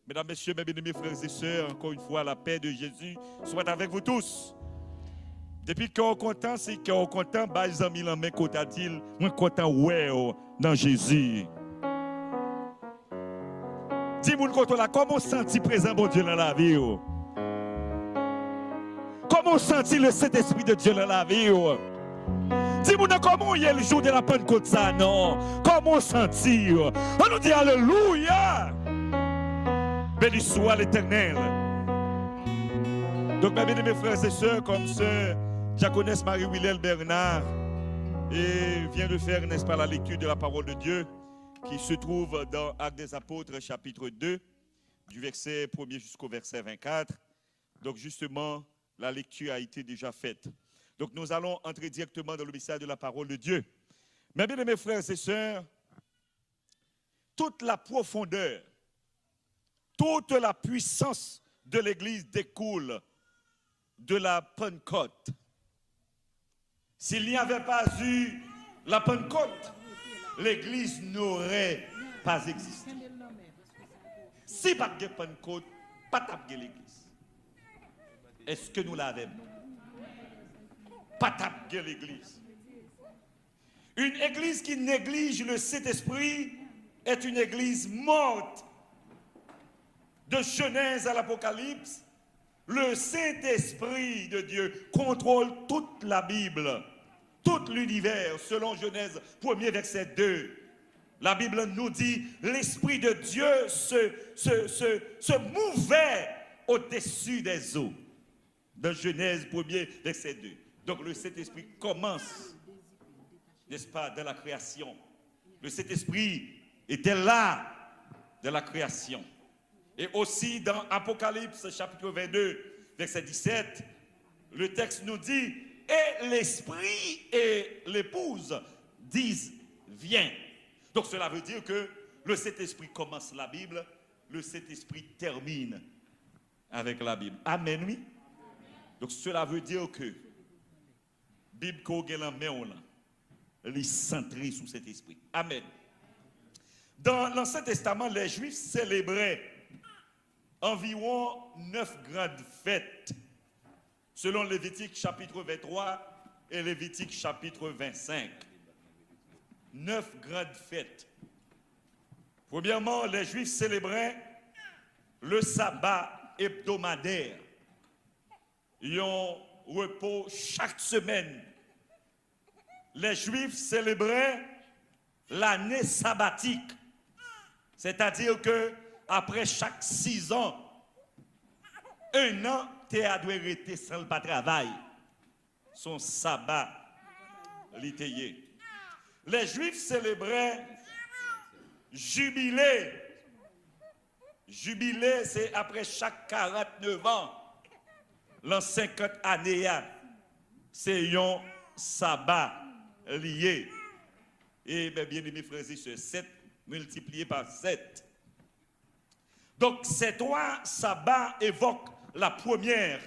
Mesdames, Messieurs, mes bien-aimés frères et sœurs, encore une fois, la paix de Jésus soit avec vous tous. Depuis qu'on est content, c'est qu'on est content, bah, les amis, la main qu'on t'a dit, moi content, ouais, dans Jésus. Dis-moi, comment on sentit présent, bon Dieu, dans la vie? Comment on sentit le Saint-Esprit de Dieu dans la vie? Dis-moi, comment il y a le jour de la Pentecôte, ça, non? Comment on sentit? On nous dit Alléluia! Béni soit l'Éternel. Donc, mes bien-aimés frères et sœurs, comme ce diaconesse Marie-Willel Bernard et vient de faire, n'est-ce pas, la lecture de la parole de Dieu qui se trouve dans Actes des Apôtres, chapitre 2, du verset 1er jusqu'au verset 24. Donc, justement, la lecture a été déjà faite. Donc, nous allons entrer directement dans le message de la parole de Dieu. Mes bien-aimés frères et sœurs, toute la profondeur, toute la puissance de l'Église découle de la Pentecôte. S'il n'y avait pas eu la Pentecôte, l'Église n'aurait pas existé. Si pas de Pentecôte, pas de l'Église. Est-ce que nous l'avons? Pas de l'Église. Une Église qui néglige le Saint-Esprit est une Église morte. De Genèse à l'Apocalypse, le Saint-Esprit de Dieu contrôle toute la Bible, tout l'univers, selon Genèse 1er verset 2. La Bible nous dit, l'Esprit de Dieu se mouvait au-dessus des eaux. Dans Genèse 1er verset 2. Donc le Saint-Esprit commence, n'est-ce pas, dans la création. Le Saint-Esprit était là, de la création. Et aussi dans Apocalypse chapitre 22, verset 17, le texte nous dit, et l'Esprit et l'épouse disent, viens. Donc cela veut dire que le Saint-Esprit commence la Bible, le Saint-Esprit termine avec la Bible. Amen, oui. Donc cela veut dire que Bible qu'on a en main, elle est centrée sur cet esprit. Amen. Dans l'Ancien Testament, les Juifs célébraient environ 9 grandes fêtes, selon Lévitique chapitre 23 et Lévitique chapitre 25. 9 grandes fêtes. Premièrement, les Juifs célébraient le sabbat hebdomadaire. Ils ont repos chaque semaine. Les Juifs célébraient l'année sabbatique, c'est-à-dire que après chaque 6 ans, un an, tu as dû arrêter sans le pas travail. Son sabbat, l'étayé. Les Juifs célébraient jubilé. Jubilé, c'est après chaque 49 ans. L'an 50 années, c'est un sabbat lié. Et bien aimés frères et sœurs, 7 multiplié par 7. Donc, ces 3 sabbats évoquent la première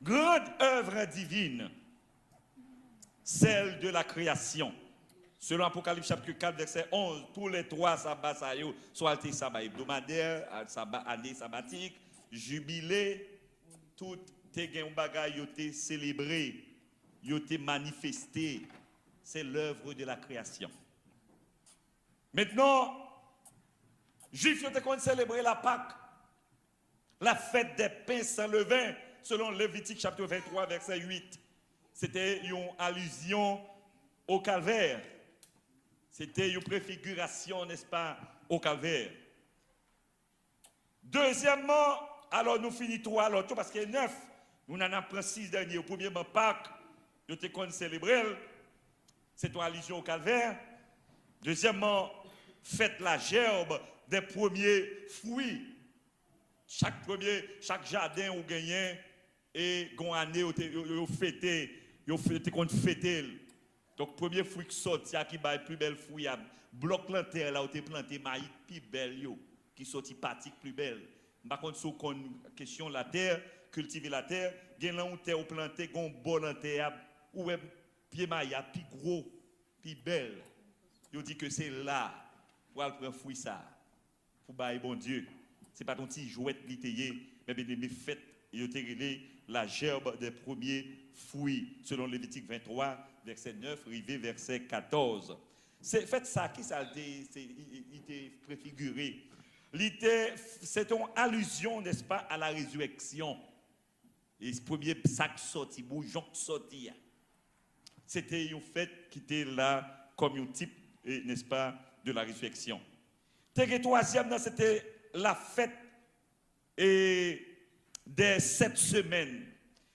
grande œuvre divine, celle de la création. Selon Apocalypse chapitre 4, verset 11, tous les 3 sabbats, soit le sabbat hebdomadaire, sabbat année sabbatique, jubilé, tout les bagages ont été célébrés, ont été manifestés. C'est l'œuvre de la création. Maintenant, Juifs ont célébré la Pâque, la fête des pains sans levain, selon Lévitique chapitre 23, verset 8. C'était une allusion au calvaire. C'était une préfiguration, n'est-ce pas, au calvaire. Deuxièmement, alors nous finissons alors tout parce qu'il y a 9. Nous en avons 6 derniers. Au premier Pâques, nous avons célébré. C'est une allusion au calvaire. Deuxièmement, faites la gerbe des premiers fruits. Chaque jardin ou gagné et gon année vous fêté qu'on fêté. Donc premier fruit qui sorti qui ba plus belle fruit bloc planter là où tu planté maïs plus belle yo qui sorti partie plus belle. Par contre sur question la terre, cultiver la terre, gen là où terre planté gon bon en terre ou pied maïs plus gros, plus belle. Yo dit que c'est là pour prendre fruit ça. Pour bailler bon Dieu. c'est pas ton petit jouet littéraire, mais bien aimé fête, il a la gerbe des premiers fruits, selon Lévitique 23, verset 9, rivé verset 14. C'est fait ça qui ça il était préfiguré. C'est une allusion, n'est-ce pas, à la résurrection. Et ce premier sac sorti, bouillon sorti. C'était une fête qui était là comme un type, n'est-ce pas, de la résurrection. Le troisième, c'était la fête des 7 semaines.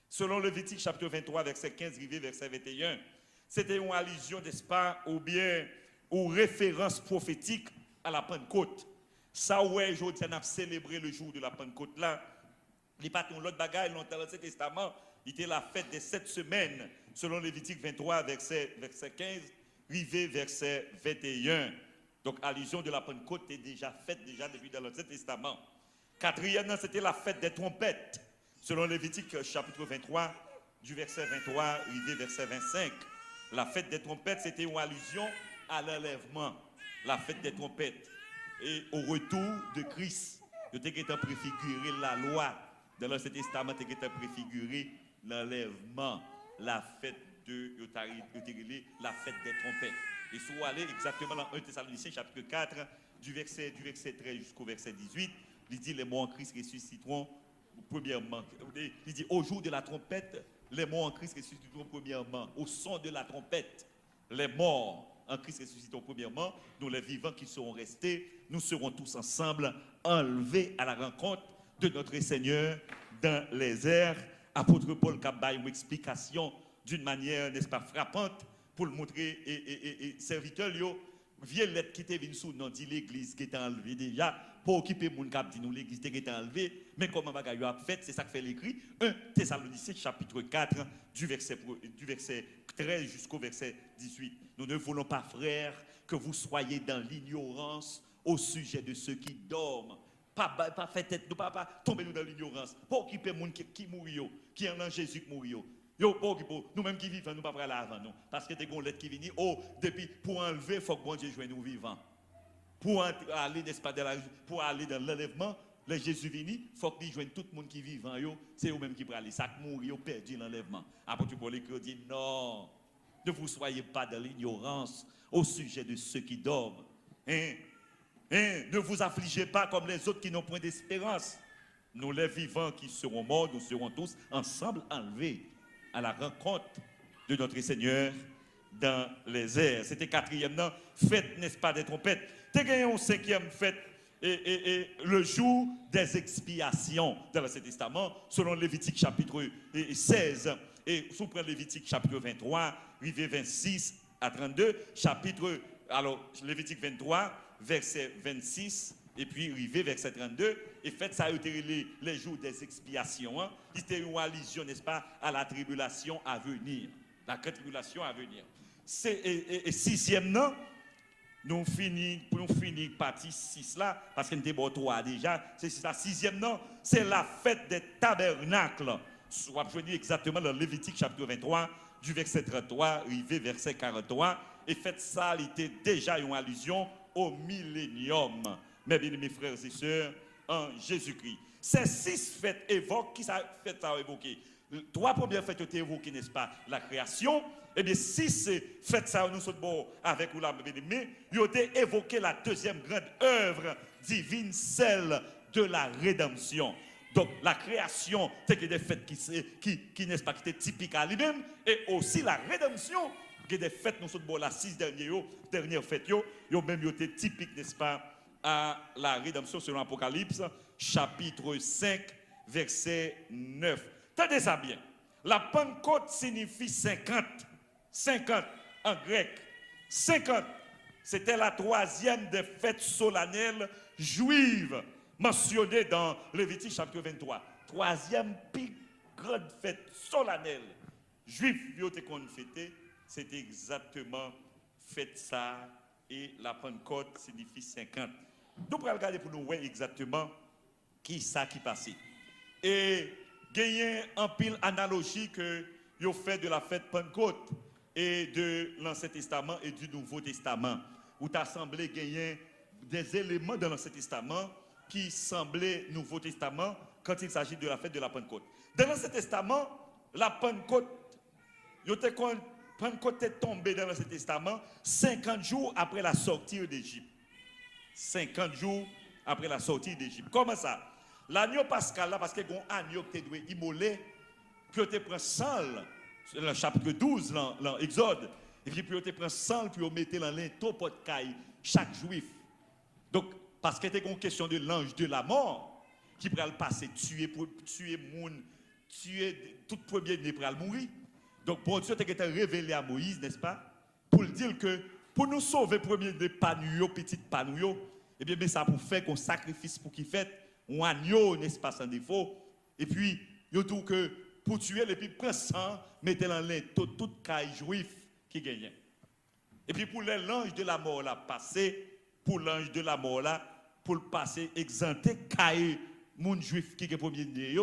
Selon Lévitique chapitre 23, verset 15, verset 21. C'était une allusion, n'est-ce pas, ou bien une référence prophétique à la Pentecôte. Ça, ouais, aujourd'hui, on a célébré le jour de la Pentecôte là. Il n'y a pas l'autre bagaille dans l'Ancien Testament. Il était la fête des 7 semaines, selon Lévitique 23, verset 15, rivé verset 21. Donc, allusion de la Pentecôte est déjà faite depuis dans l'Ancien Testament. Quatrièmement, c'était la fête des trompettes, selon Lévitique chapitre 23, du verset 23, rivé verset 25. La fête des trompettes, c'était une allusion à l'enlèvement. La fête des trompettes. Et au retour de Christ, il était préfiguré la loi. Dans l'Ancien Testament, il était préfiguré l'enlèvement, la fête la fête des trompettes. Et si vous allez exactement dans 1 Thessaloniciens chapitre 4, du verset 13 jusqu'au verset 18, il dit les morts en Christ ressusciteront premièrement. Il dit au jour de la trompette, les morts en Christ ressusciteront premièrement. Au son de la trompette, les morts en Christ ressusciteront premièrement. Nous les vivants qui seront restés, nous serons tous ensemble enlevés à la rencontre de notre Seigneur dans les airs. Apôtre Paul Kabay, une explication d'une manière, n'est-ce pas, frappante pour le montrer et serviteur, vieille lettre qui était venue sous nous dit l'église qui était enlevée déjà pour occuper mon cap dit nous l'église qui était enlevée mais comment bagaille a fait c'est ça que fait l'écrit 1 Thessaloniciens chapitre 4 du verset 13 jusqu'au verset 18. Nous ne voulons pas, frères, que vous soyez dans l'ignorance au sujet de ceux qui dorment. Pas fait tête, nous pas tomber dans l'ignorance. Pas occuper les gens qui mourent, qui en Jésus qui mourent. Nous-mêmes qui vivons, nous ne pas aller avant nous. Parce que des lettres qui viennent, depuis pour enlever, il faut que bon Dieu joigne nous vivants. Pour aller, n'est-ce pas, pour aller dans l'enlèvement, les Jésus vini, il faut qu'il joigne tout le monde qui vit vivant, c'est eux-mêmes qui peuvent aller. Ça qui mourir, perdu l'enlèvement. Après, tu peux l'écrire, dit non, ne vous soyez pas dans l'ignorance au sujet de ceux qui dorment. Ne vous affligez pas comme les autres qui n'ont point d'espérance. Nous, les vivants qui serons morts, nous serons tous ensemble enlevés à la rencontre de notre Seigneur dans les airs. C'était quatrièmement, fête, n'est-ce pas, des trompettes. T'es gagné en cinquième fête, et le jour des expiations dans l'Ancien Testament, selon Lévitique chapitre 16, et sous Lévitique chapitre 23, rivé 26 à 32, Lévitique 23, verset 26, et puis rivé verset 32, et faites ça les jours des expiations. C'était une allusion, n'est-ce pas, à la tribulation à venir. La tribulation à venir. Et sixièmement, nous finissons partie 6 là, parce que nous avons 3 déjà. C'est ça, sixièmement, c'est la fête des tabernacles. Soit je dis exactement dans Lévitique chapitre 23, du verset 33, rivé verset 43. Et faites ça, il était déjà une allusion au millénium. Mes bien-aimés frères et sœurs, en Jésus-Christ. Ces 6 fêtes évoquent, qui ça fait ça évoquer? 3 premières fêtes ont été évoquées, n'est-ce pas? La création. Et bien 6 fêtes ça, nous sommes bon avec vous là, mes bien-aimés. Ils ont été évoqué la deuxième grande œuvre divine, celle de la rédemption. Donc la création, c'est des fêtes qui n'est-ce pas, qui étaient typiques à lui-même. Et aussi la rédemption, qui est des fêtes, nous sommes bon, la 6 dernières fêtes, ils ont même été typiques, n'est-ce pas, à la rédemption selon l'Apocalypse, chapitre 5, verset 9. Tenez ça bien. La Pentecôte signifie 50. 50 en grec. 50. C'était la 3e des fêtes solennelles juives mentionnées dans Lévitique chapitre 23. 3e plus grande fête solennelle juive qu'on fêtait, c'était exactement fête ça, et la Pentecôte signifie 50. Nous allons regarder pour nous voir exactement qui ça qui passait. Et gagner en pile analogie que vous fait de la fête Pentecôte et de l'Ancien Testament et du Nouveau Testament. Où tu as semblé gagner des éléments dans l'Ancien Testament qui semblait Nouveau Testament quand il s'agit de la fête de la Pentecôte. Dans l'Ancien Testament, la Pentecôte, Pentecôte est tombée dans l'Ancien Testament 50 jours après la sortie d'Égypte. 50 jours après la sortie d'Égypte. Comment ça? L'agneau pascal, là, parce qu'il y a un agneau qui doit immoler, que tu prends sang, dans le chapitre 12, dans l'Exode, et puis tu prends sang, puis tu mets dans l'into pot de caille, chaque juif. Donc, parce que c'était une question de l'ange de la mort, qui pourrait le passer, tuer moun, tuer tout premier-né pour le mourir. Donc, bon Dieu t'a révélé à Moïse, n'est-ce pas, pour le dire que pour nous sauver premier-né panouyo, petit panouyo, eh bien, ça pour faire qu'on sacrifice pour qu'il fait un agneau, n'est-ce pas, sans défaut. Et puis, il dit que pour tuer, et puis prendre sang, mettez dans l'ain tout caille juif qui gagne. Et puis, pour l'ange de la mort là, passer, pour l'ange de la mort là, pour le passer, exempter caille, moun juif qui est premier-né,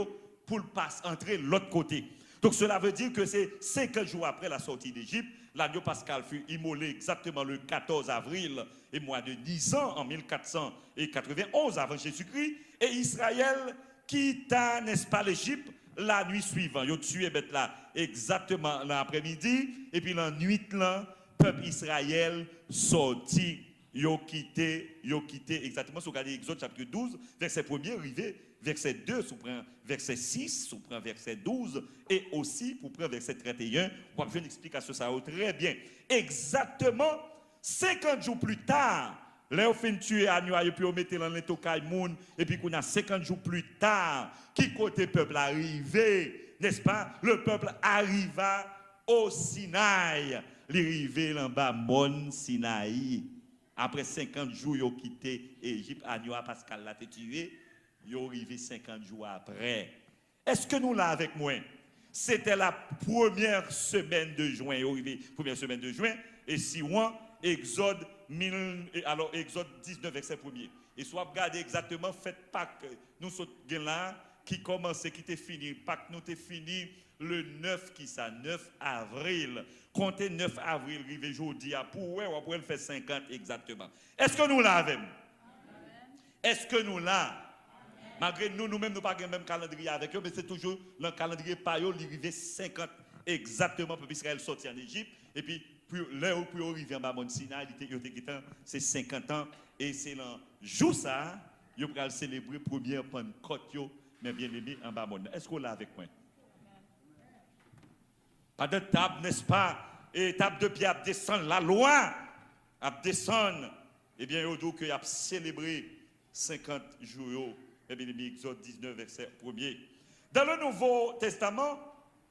pour le passer, entrer de l'autre côté. Donc cela veut dire que c'est 50 jours après la sortie d'Égypte, l'agneau pascal fut immolé exactement le 14 avril et moins de 10 ans en 1491 avant Jésus-Christ. Et Israël quitta, n'est-ce pas, l'Égypte la nuit suivante. Ils ont tué bête là exactement l'après-midi. Et puis la nuit là, peuple Israël sorti. Ils ont quitté exactement, si vous regardez Exode chapitre 12, verset 1er, arrivé verset 2, sous verset 6, sous verset 12, et aussi pour prendre verset 31, pour faire une explication, ça va très bien. Exactement 50 jours plus tard, là, on fait tuer Agneau, et puis on mettait dans les tocailles moun, et puis qu'on a 50 jours plus tard, qui côté peuple arrivé, n'est-ce pas? Le peuple arriva au Sinaï, l'arrivée en bas, Mon Sinaï. Après 50 jours, ils ont quitté l'Égypte, Agneau, Pascal l'a tué. Ils sont arrivés 50 jours après. Est-ce que nous là avec moi? C'était la première semaine de juin. Ils sont arrivés première semaine de juin. Et si on Exode 19, verset 1er. Et soit regardez exactement, faites Pâques. Nous sommes là, qui commençait, qui était fini. Pâques nous était fini le 9, qui ça? 9 avril. Comptez 9 avril, arrivé jeudi, pour après le faire 50 exactement. Est-ce que nous là avec? Est-ce que nous là? Malgré nous-mêmes, nous n'avons pas le même calendrier avec eux, mais c'est toujours le calendrier par eux, il arrive 50 exactement pour Israël sorti en Égypte. Et puis, là où il arrive en Bamon Sinaï, c'est 50 ans. Et c'est le jour ça, il va célébrer la première Pentecôte, mais bien aimé en Bamon. Est-ce qu'on l'a avec moi? Pas de table, n'est-ce pas? Et table de pied à descendre, la loi à descendre. Eh bien, il dit qu'il a célébré 50 jours. Exode 19, verset 1er. Dans le Nouveau Testament,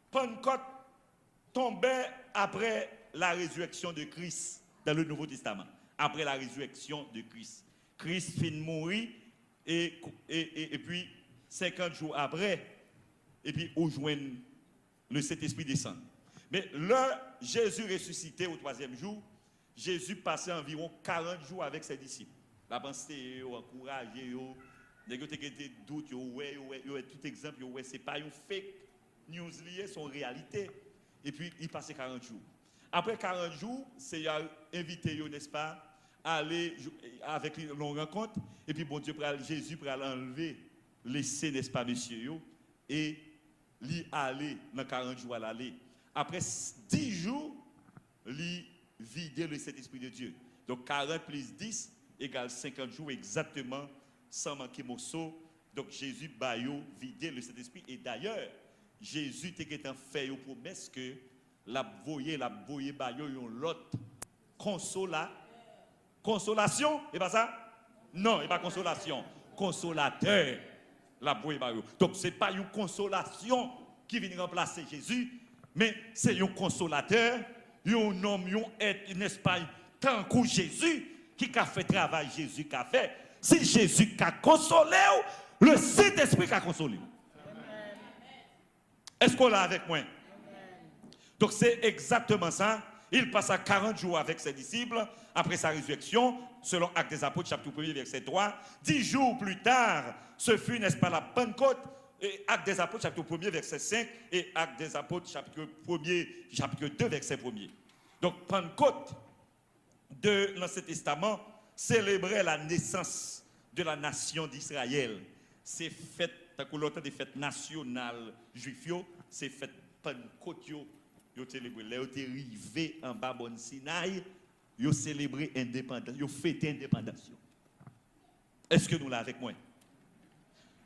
Pentecôte tombait après la résurrection de Christ. Dans le Nouveau Testament, après la résurrection de Christ. Christ finit de mourir et puis 50 jours après, et puis au joint le Saint-Esprit descend. Mais là, Jésus ressuscité au 3e jour, Jésus passait environ 40 jours avec ses disciples. La pensée, encourager, il y a des doutes, il y a tout exemple, ce n'est pas une fake news liée, c'est une réalité. Et puis, il passait 40 jours. Après 40 jours, c'est invité, n'est-ce pas, à aller avec une rencontre. Et puis, bon Dieu, Jésus pour l'enlever, laisser, n'est-ce pas, monsieur, et lui aller dans 40 jours à l'aller. Après 10 jours, lui vider le Saint-Esprit de Dieu. Donc, 40 plus 10 égale 50 jours exactement. Sans manquer morceau. Donc Jésus baillot vidé le Saint-Esprit. Et d'ailleurs, Jésus était fait une promesse que la voyé baillot l'autre consolation. Et pas ça? Non, et pas consolation. Consolateur. La voyé baillot. Donc ce n'est pas une consolation qui vient remplacer Jésus, mais c'est un consolateur, un homme, un être, n'est-ce pas, tant que Jésus qui a fait travail Jésus qui a fait. Si Jésus a consolé, le Saint-Esprit a consolé. Est-ce qu'on l'a avec moi? Amen. Donc c'est exactement ça. Il passa 40 jours avec ses disciples après sa résurrection, selon Actes des Apôtres, chapitre 1er, verset 3. 10 jours plus tard, ce fut, n'est-ce pas, la Pentecôte, et Actes des Apôtres, chapitre 1er, verset 5, et Actes des Apôtres, chapitre 1er, chapitre 2, verset 1er. Donc Pentecôte de l'Ancien Testament célébrait la naissance de la nation d'Israël. C'est fête, tant que l'autre des fêtes nationales juives, c'est fête Pentecôte, ils ont célébré. Ils ont arrivé en bas de Sinaï, ils ont célébré l'indépendance, ils ont fêté l'indépendance. Est-ce que nous l'avons avec moi?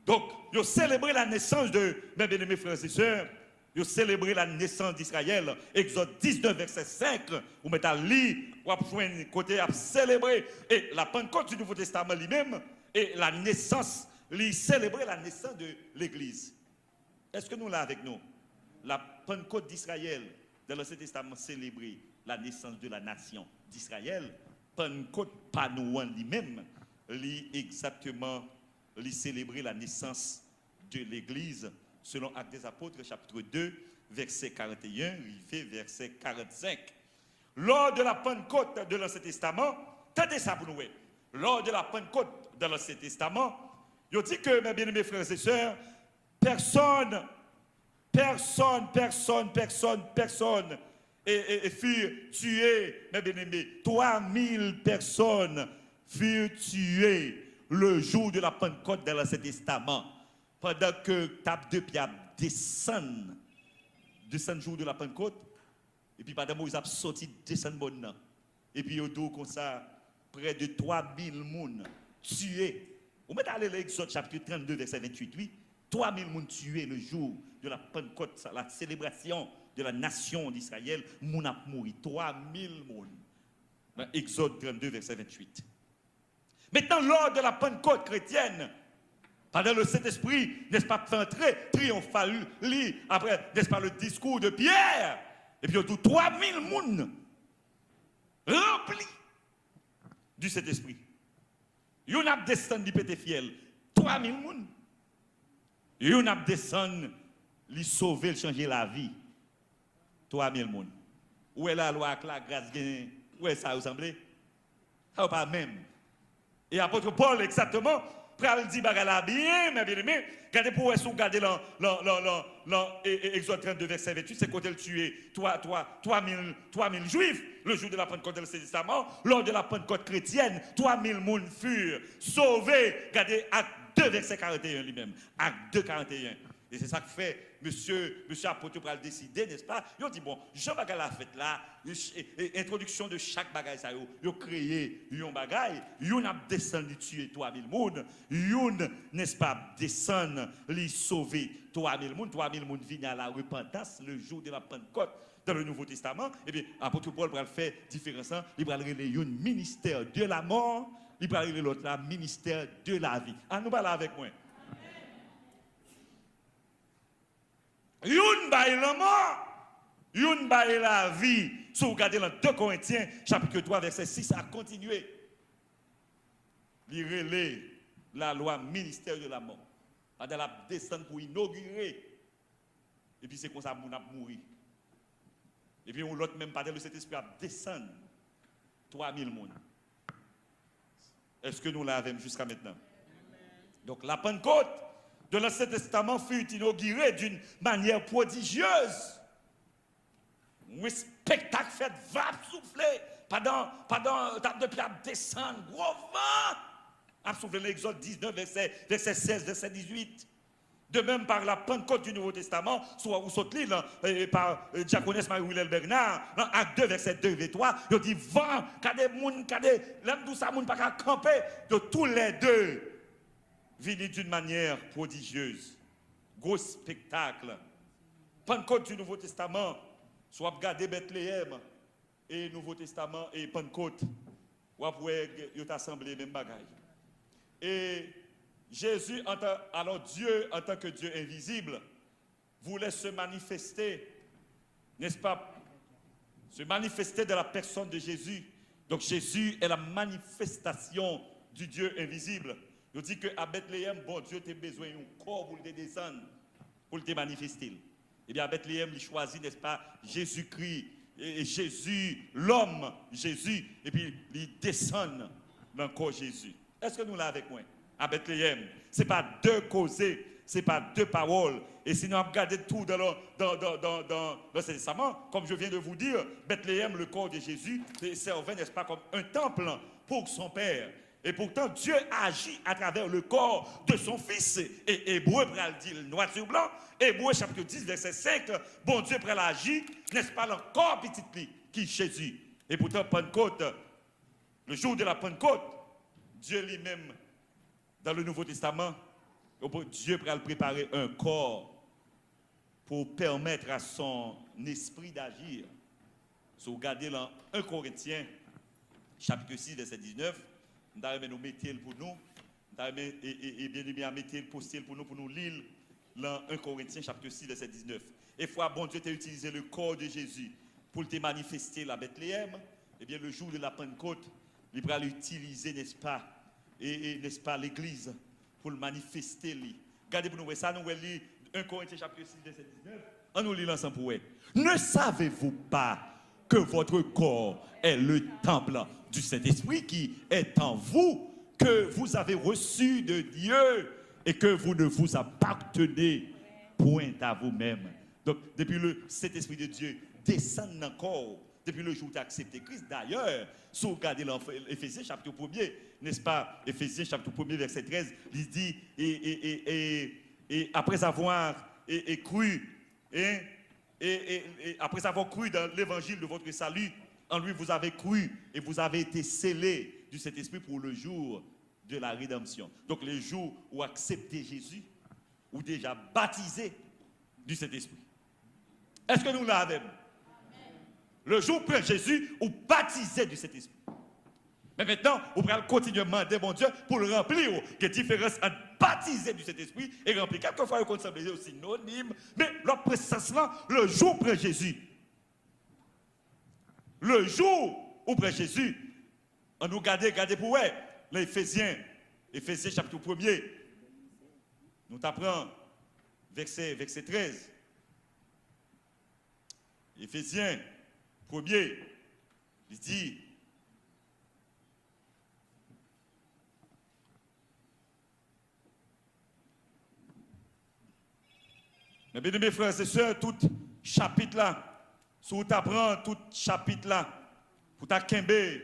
Donc, ils ont célébré la naissance de mes bien-aimés frères et sœurs. Ils ont célébré la naissance d'Israël. Exode 19, verset 5. Vous mettez à lire, vous avez côté à célébrer. Et la Pentecôte du Nouveau Testament lui-même, et la naissance, il célébrait la naissance de l'Église. Est-ce que nous l'avons avec nous? La Pentecôte d'Israël, dans l'Ancien Testament, célébrait la naissance de la nation d'Israël. Pentecôte, pas nous lui-même, exactement, il célébrait la naissance de l'Église, selon Actes des Apôtres, chapitre 2, verset 41, il fait verset 45. Lors de la Pentecôte de l'Ancien Testament, tenez ça pour nous. Lors de la Pentecôte de l'Ancien Testament, il dit que, mes bien-aimés frères et sœurs, personne furent tuées, mes bien-aimés. 3000 personnes furent tuées le jour de la Pentecôte dans l'Ancien Testament. Pendant que tape de Pierre descend jour de la Pentecôte, et puis pendant que ils ont sorti descend bon. Et puis au dos comme ça, près de 3000 personnes tuées. Vous mettez à l'Exode chapitre 32, verset 28, oui. 3000 personnes tuées le jour de la Pentecôte, la célébration de la nation d'Israël, moun a mouru. 3000 personnes. Dans Exode 32, verset 28. Maintenant, lors de la Pentecôte chrétienne, pendant le Saint-Esprit, n'est-ce pas, fait entrer triomphal, après, n'est-ce pas, le discours de Pierre, et puis autour 3000 personnes remplis du Saint-Esprit. Ils ont descendu du pété fiel. 3000 personnes. Ils ont descendu, ils sauver, changer la vie. 3000 personnes. Où est la loi avec la grâce? Où est ça ressemble? Ça pas même. Et apôtre Paul, exactement, pral dit bagala bien, mes bien-aimés, regardez pour vous regarder Exode 32, verset 28, c'est quand elle tuait 3000 juifs le jour de la Pentecôte de l'Ancien Testament. Lors de la Pentecôte chrétienne, 3000 personnes furent sauvés. Regardez Acte 2, verset 41 lui-même. Acte 2, 41. Et c'est ça que fait monsieur apôtre pour le décider, n'est-ce pas? Ils ont dit, bon, Jean Bagay la fête là, introduction de chaque bagaille, ça, ils ont créé un bagaille, ils ont descendu tuer 3000 personnes, ils ont, n'est-ce pas, descendu, les sauver 3000 personnes, 3000 personnes viennent à la repentance le jour de la Pentecôte dans le Nouveau Testament. Et bien, apôtre Paul va faire différence, il va relayer un ministère de la mort, il va relayer l'autre là, ministère de la vie. Ah, nous parlons avec moi. Youn baille la mort, youn baille la vie. Si vous regardez dans 2 Corinthiens, chapitre 3, verset 6, à continuer. Il relaie la loi ministère de la mort. Pendant la descente pour inaugurer. Et puis c'est comme ça qu'on a mouru. Et puis l'autre même, pendant le Saint-Esprit a descendu 3000 personnes. Est-ce que nous l'avons jusqu'à maintenant? Donc la Pentecôte de l'Ancien Testament fut inauguré d'une manière prodigieuse. Un spectacle fait va souffler pendant tape de pierre descendre, gros vent a soufflé l'Exode 19 verset 16 verset 18. De même par la Pentecôte du Nouveau Testament, soit où saute l'île par Diaconesse Marie-Wilèle Bernard, dans Acte 2 verset 2 et 3, il dit vent, kade moun, kade l'homme d'où ça moun pas qu'à camper de tous les deux. Vini d'une manière prodigieuse. Gros spectacle. Pentecôte du Nouveau Testament, soit regarder Bethléem et Nouveau Testament et Pentecôte, ou après, ils ont assemblé même bagaille. Et Jésus, alors Dieu, en tant que Dieu invisible, voulait se manifester, n'est-ce pas? Se manifester de la personne de Jésus. Donc Jésus est la manifestation du Dieu invisible. Il dit qu'à Bethléem, bon Dieu a besoin d'un corps pour le descendre, pour le manifester. Et bien à Bethléem, il choisit, n'est-ce pas, Jésus-Christ, et Jésus, l'homme, Jésus, et puis il descend dans le corps Jésus. Est-ce que nous l'avons avec moi? À Bethléem, ce n'est pas deux causés, ce n'est pas deux paroles. Et sinon, regardez tout dans l'Ancien Testament, comme je viens de vous dire, Bethléem, le corps de Jésus, servait, n'est-ce pas, comme un temple pour son Père. Et pourtant, Dieu agit à travers le corps de son Fils. Et Hébreu pral dit noir sur blanc. Hébreu chapitre 10, verset 5. Bon Dieu pral agit, n'est-ce pas, le corps petit qui est Jésus. Et pourtant, Pentecôte, le jour de la Pentecôte, Dieu lui-même, dans le Nouveau Testament, Dieu pral préparer un corps pour permettre à son esprit d'agir. Si vous regardez dans 1 Corinthiens, chapitre 6, verset 19, nous allons nous mettre pour nous, et bien aimé à mettre poster pour nous lire dans 1 Corinthiens, chapitre 6, verset 19. Et foi, bon Dieu t'a utilisé le corps de Jésus pour te manifester la Bethléem. Et bien le jour de la Pentecôte, il va l'utiliser, n'est-ce pas, n'est-ce pas, l'Église pour le manifester. Regardez pour nous, ça nous lire 1 Corinthiens, chapitre 6, verset 19. On nous lit ensemble pour vous. Ne savez-vous pas que votre corps est le temple du Saint-Esprit qui est en vous, que vous avez reçu de Dieu et que vous ne vous appartenez point à vous-même. Donc, depuis le Saint-Esprit de Dieu descend encore, depuis le jour où tu as accepté Christ. D'ailleurs, si vous regardez l'Éphésiens chapitre 1er, n'est-ce pas, Éphésiens chapitre 1er, verset 13, il dit, et après avoir cru, après avoir cru dans l'évangile de votre salut, en lui vous avez cru et vous avez été scellés du Saint-Esprit pour le jour de la rédemption. Donc le jour où acceptez Jésus, ou déjà baptisé du Saint-Esprit. Est-ce que nous l'avons? Le jour où Jésus, ou baptisé du Saint-Esprit. Mais maintenant, vous pouvez continuer à demander, mon Dieu, pour le remplir. Il y a une différence entre baptisé du Saint-Esprit et remplir. Quelquefois, il semble aussi synonyme. Mais le processus-là, le jour où Jésus, le jour où Jésus, on nous regardez pour vous, les Éphésiens chapitre 1er, nous t'apprend verset 13. Éphésiens 1er, il dit, mais bien mes frères et sœurs, tout chapitre là, si vous apprenez tout chapitre là, pour t'acquember,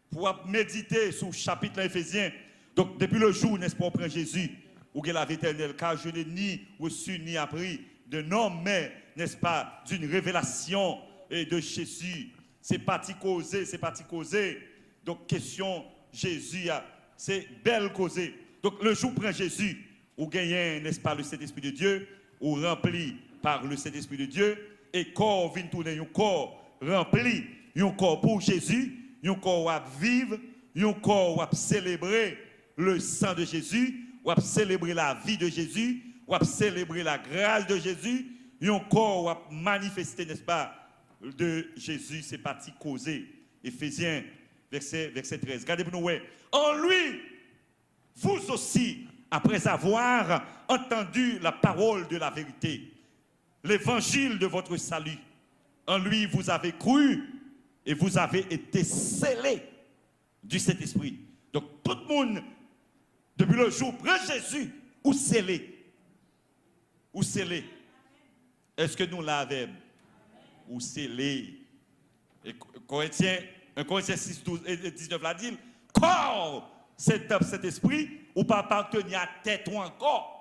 pour méditer sur le chapitre là, Éphésiens. Donc, depuis le jour, n'est-ce pas, on prend Jésus, ou que la vie éternelle, car je n'ai ni reçu ni appris d'un homme, mais, n'est-ce pas, d'une révélation et de Jésus. C'est parti causer. Donc, question, Jésus, c'est belle causer. Donc, le jour prend Jésus, ou gagne, n'est-ce pas, le Saint-Esprit de Dieu, ou rempli par le Saint-Esprit de Dieu, et corps vient tourner un corps rempli, un corps pour Jésus, un corps à vivre, un corps à célébrer le sang de Jésus, à célébrer la vie de Jésus, à célébrer la grâce de Jésus, un corps à manifester, n'est-ce pas, de Jésus, c'est parti causer. Éphésiens, verset 13. Regardez pour nous, en lui, vous aussi, après avoir entendu la parole de la vérité, l'évangile de votre salut, en lui vous avez cru et vous avez été scellés du Saint-Esprit. Donc tout le monde, depuis le jour près Jésus, ou scellé. Ou scellé. Est-ce que nous l'avons? Ou scellé. Et Corinthiens 6, 12 et 19 l'a dit, corps, cet esprit, ou pas appartenir à tête ou encore.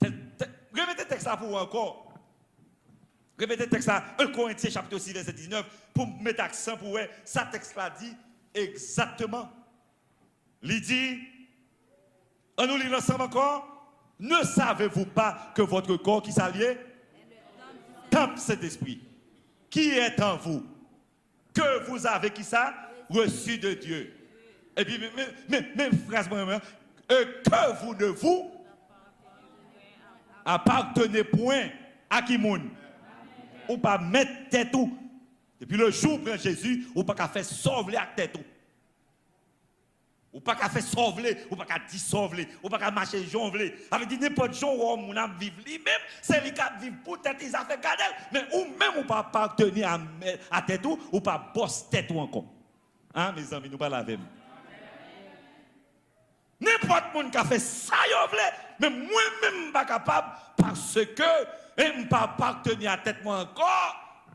Répétez le texte pour vous encore. Répétez le texte à 1 Corinthiens chapitre 6, verset 19, pour mettre accent pour vous. Ça texte là dit exactement. Il dit, on nous lit ensemble encore, ne savez-vous pas que votre corps qui s'allie, temple cet esprit, qui est en vous, que vous avez qui ça, reçu de Dieu. Et puis, même phrase, que vous ne vous appartenez point à qui moun. Ou pas mettre tête ou. Depuis le jour où Jésus, ou pas qu'à faire sauver à tête ou. Ou pas qu'à faire sauver, ou pas qu'à dissolver, ou pas qu'à marcher jonvler. Avec dit n'importe jour où on a vivre lui-même, c'est lui qui a vivre pour tête, ils ont fait garder. Mais ou même ou pas appartenir à tête ou pas bosse tête ou encore. Hein, mes amis, nous pas la même. N'importe monde qui a fait ça, mais moi-même, je ne pas capable parce que je ne pas appartenir à tête moi encore.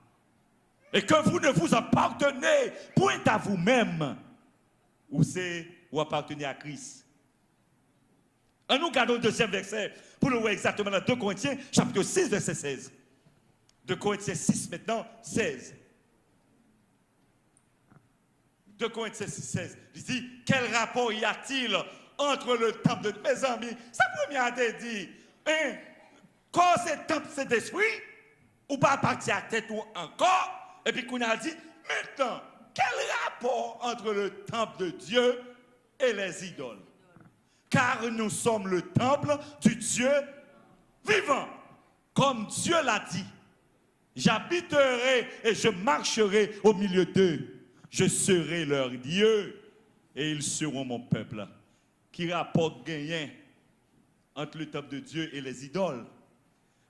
Et que vous ne vous appartenez point à vous-même. Ou c'est ou appartenez à Christ. En nous regardons le deuxième verset pour nous voir exactement dans 2 Corinthiens, chapitre 6, verset 16. 2 Corinthiens 6, maintenant, 16. 2 Corinthiens 6, 16. Il dit, quel rapport y a-t-il entre le temple de mes amis? Sa première a dit, hein, quand c'est temple cet esprit, ou pas partir à tête ou encore, et puis qu'on a dit, maintenant, quel rapport entre le temple de Dieu et les idoles? Car nous sommes le temple du Dieu vivant. Comme Dieu l'a dit, j'habiterai et je marcherai au milieu d'eux. Je serai leur Dieu et ils seront mon peuple. Qui rapporte gagnant entre le temple de Dieu et les idoles?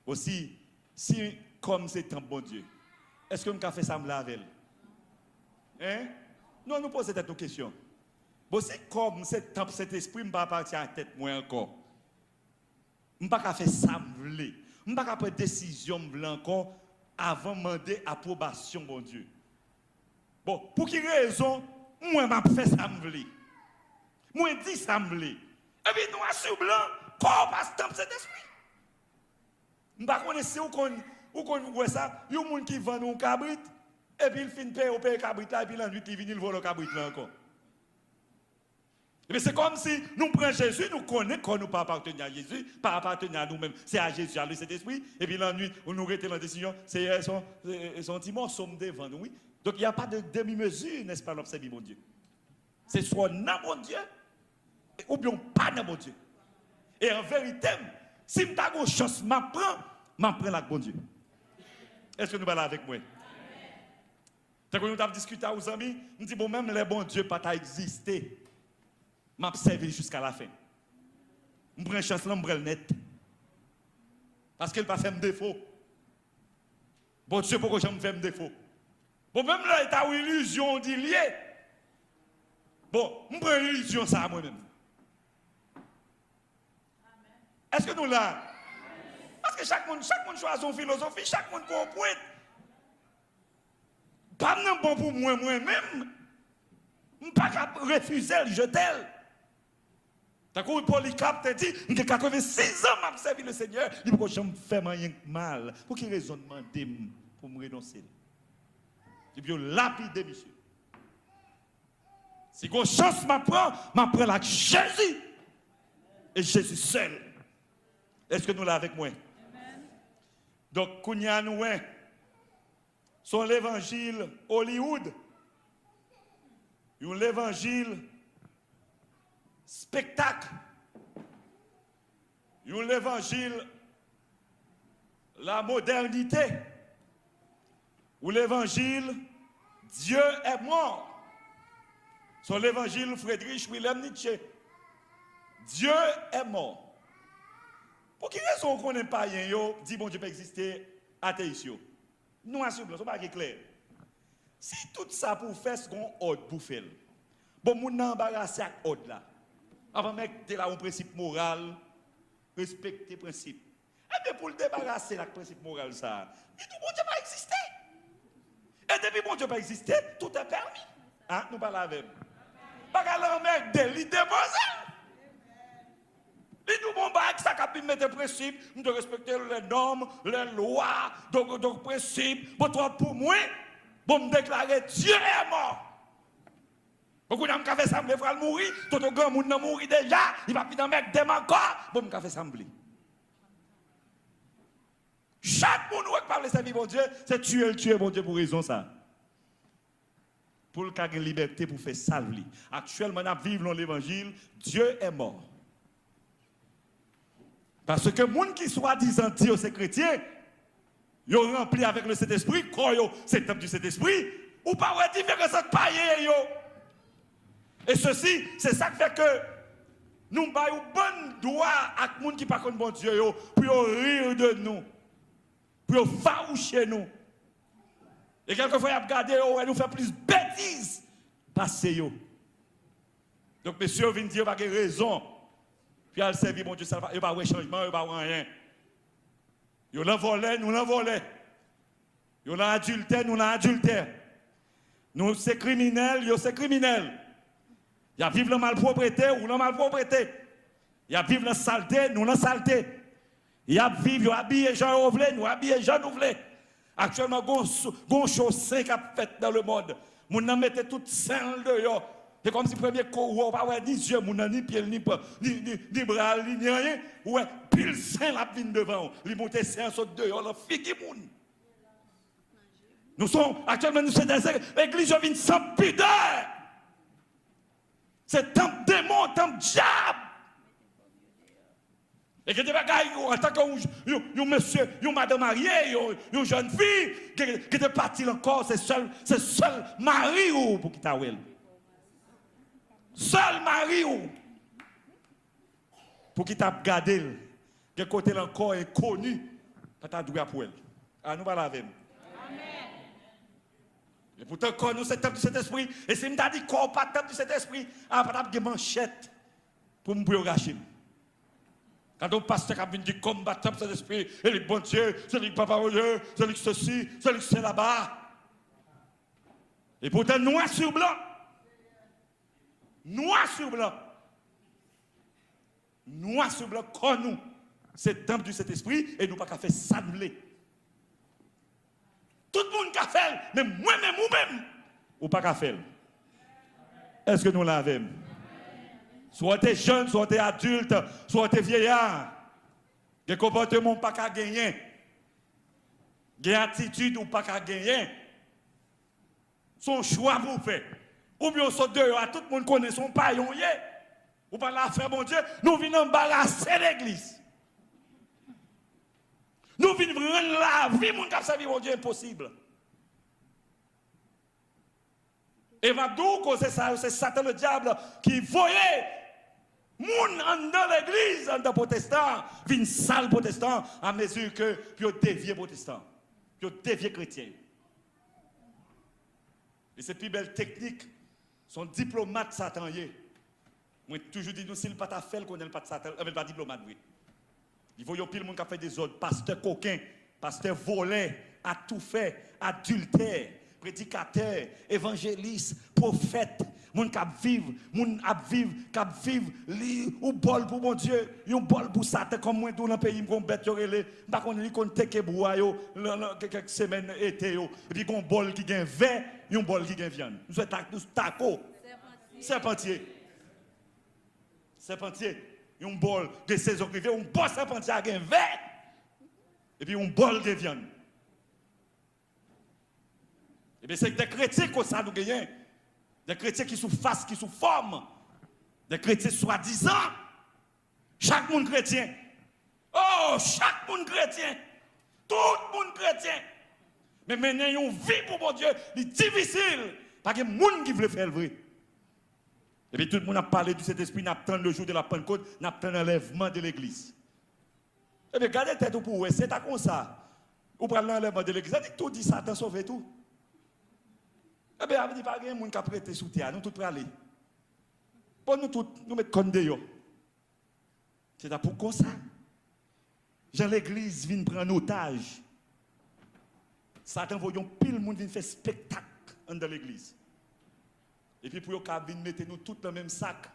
Aussi, si comme c'est un bon Dieu, est-ce que nous avons fait ça avec elle? Hein? Non, nous posons cette question. Bon, c'est comme cet temple, cet esprit, je ne vais pas partir à la tête moi encore. Je ne vais pas faire ça, je ne vais pas prendre décision encore avant de demander approbation, bon Dieu. Bon, pour quelle raison, moi, je fais ça, je veux. Moi, je dis ça, je veux. Et puis, noir sur blanc, comment passe temple cet esprit? Je ne sais pas si vous voyez ça, il y a des gens qui vendent un cabrit, et puis il finit de payer le cabrit là, et puis la nuit, il vient le voler le cabrit là encore. Mais c'est comme si nous prenons Jésus, nous connaissons qu'on nous pas appartenir à Jésus, pas appartenir à nous-mêmes, c'est à Jésus, à lui, cet esprit, et puis la nuit, on nous arrête la décision, c'est son petit mort, somme devant nous, oui. Donc il n'y a pas de demi-mesure, n'est-ce pas, l'observer mon Dieu. C'est soit dans mon Dieu, ou bien pas dans mon Dieu. Et en vérité, si je n'ai pas de chance, je m'apprends avec mon Dieu. Est-ce que nous allons avec moi? Tant que nous avons discuté avec nos amis, nous disons, bon, même les bons dieux pas existé. M'observe jusqu'à la fin. Je prends chance là, je prends le net. Parce qu'il ne pas faire un défaut. Bon Dieu, pourquoi je me fais un défaut? Bon, même là, il y a une illusion dit lié. Bon, je prends l'illusion ça moi-même. Est-ce que nous là? Parce que chaque monde choisit son philosophie, chaque monde comprend. Pas bon pour moi-même. Je ne peux pas refuser, je t'aime. T'as coup Polycarpe te dit, j'ai 86 ans, m'a servi le Seigneur, il faut que je me fasse rien mal. Pour quel raison demander pour me renoncer? Et puis lapide, monsieur. Si une chance m'apprend avec Jésus. Et Jésus seul. Est-ce que nous l'avons avec moi? Amen. Donc, Kounia nous, son l'évangile Hollywood. L'évangile spectacle. L'évangile la modernité. Ou l'évangile Dieu est mort. Sur l'évangile Friedrich Wilhelm Nietzsche. Dieu est mort. Pour quelle raison on ne connaît pas rien, dit bon Dieu peut exister athéiste? Nous assurons, ce n'est pas clair. Si tout ça pour faire ce qu'on ordre pour faire, bon, nous embarrassé avec l'ordre là. Avant de mettre là un principe moral, respecter le principe. Et bien pour le débarrasser avec le principe moral, ça, il dit bon Dieu pas exister. Et depuis bon Dieu pas exister, tout est permis. Hein? Nous parlons avec lui. Pas qu'à l'en délit déposé. Il dit bon bah ça qui mettre principe, nous devons respecter les normes, les lois, donc principe. Pour moi, bon me déclarer Dieu est mort. Beaucoup d'hommes qui fait ça, me frère mourir, tout le grand monde mourir déjà, il va finir mettre des encore, bon me fait ça me chaque monde qui parle de mon Dieu, c'est tuer mon Dieu pour raison ça. Pour le cas de liberté pour faire ça. Actuellement, nous vivons dans l'évangile, Dieu est mort. Parce que les gens qui soi-disant disent c'est chrétien, ils ont rempli avec le Saint-Esprit, c'est le temple du Saint-Esprit, ou pas de différence entre païens. Et ceci, c'est ça qui fait que nous avons bon droit à les gens qui ne parlent pas de bon Dieu, pour rire de nous, pour faroucher nous. Et quelquefois, ils regardent, nous fait plus de bêtises. Passez. Donc, monsieur, vient dire, il n'y a pas de raison. Puis, elle servi, mon Dieu, il n'y a pas de changement, il n'y a pas de rien. Il y a volé, nous l'avons volé. Il y a adultère, nous l'avons adultère. Nous, c'est criminel, c'est criminel. Il y a vivre la malpropreté ou la malpropreté. Il y a vivre la saleté, nous la saleté. Il y a vivre, habiller gens nous voulons, nous habiller gens nous voulons. Actuellement, gon chose sain qui a fait dans le monde. Moun nan mette tout sain dehors. C'est comme si premier coup pas ouais ni yeux, moun nan ni pied ni bras, ni rien. Ouais, pile sain la vinn devant. Li monter sain saute dehors, la figi moun. Nous sommes actuellement nous sommes dans l'église vient sans pudeur. C'est temple démon, temple diable. Et que des bagailles, en tant que monsieur, une madame mariée, une jeune fille, qui est partie encore, c'est seul mari ou pour qui t'a ouel. Seul mari ou pour qui t'a gardé, que côté encore est connu, pas t'a doué pour elle. Ah, nous va laver. Et pourtant, quand nous sommes temple de cet esprit, et si nous dit qu'on pas temple de cet esprit, ah, pas de manchette pour me gâcher. Quand on passe à vient dire combattre cet esprit, et les bon Dieu, celui qui papa Dieu, celui qui ceci, celui qui c'est là-bas. Et pourtant, noir sur blanc. Noir sur blanc. Noir sur blanc, quand nous, c'est temple de cet esprit, et nous pas qu'à faire ça nous l'est. Tout le monde a fait, mais moi-même, ou-même, ou pas qu'à faire. Est-ce que nous l'avons? Soit tu es jeune, soit tu es adulte, soit tu es vieillard. Des comportements pas qu'à gagner. Des attitudes ou pas qu'à gagner. Son choix vous fait. Ou bien on sort dehors, tout le monde connaît son paillon. Ou pas la faire, mon Dieu, nous venons embarrasser l'église. Nous venons rendre la vie, mon Dieu, mon Dieu, impossible. Et ma douce, c'est Satan le diable qui voyait moun dans l'église, dans protestant, vin sale protestant, à mesure que puis dévié protestant, puis dévié chrétien. Et ces plus belles techniques sont diplomates Satan. Moi toujours dit nous s'il pas ta fait qu'on n'est pas de Satan, pas diplomate oui. Il faut y pile monde qui a fait des ordres, pasteur coquin, pasteur volé, a tout fait, adultère, prédicateur, évangéliste, prophète, moun qui vivre, li ou bol pour mon Dieu, yon bol pour Satan comme moi dans le pays qu'on bête yorele, pas qu'on li kon teke bois yo, quelques semaines été yo, et puis qu'on bol qui gagne vin, yon bol qui gagne viande. Nous sommes taco. Serpentier. Un bol de saison privée, un bon serpentier à un verre, et puis un bol de viande. Et bien c'est des chrétiens comme ça nous gagnons. Des chrétiens qui sont face, qui sont forme. Des chrétiens soi-disant. Chaque monde chrétien. Oh, chaque monde chrétien. Tout le monde chrétien. Mais maintenant, une vie pour mon Dieu, c'est difficile. Parce que les gens qui veulent faire le vrai. Et puis tout le monde a parlé de cet esprit, n'attend le jour de la Pentecôte, n'attend l'enlèvement de l'église. Et bien, regardez tête pour vous, c'est comme ça. Vous prenez l'enlèvement de l'église, tout dit Satan sauve tout. Eh bien, il n'y a pas de monde qui a prêté sous terre, nous tous pour aller. Pour nous tous, nous mettre comme des. C'est pour ça. Jean l'église vient prendre en otage. Satan voyons pile le monde vient faire spectacle dans l'église. Et puis pour venir mettre nous tous dans le même sac.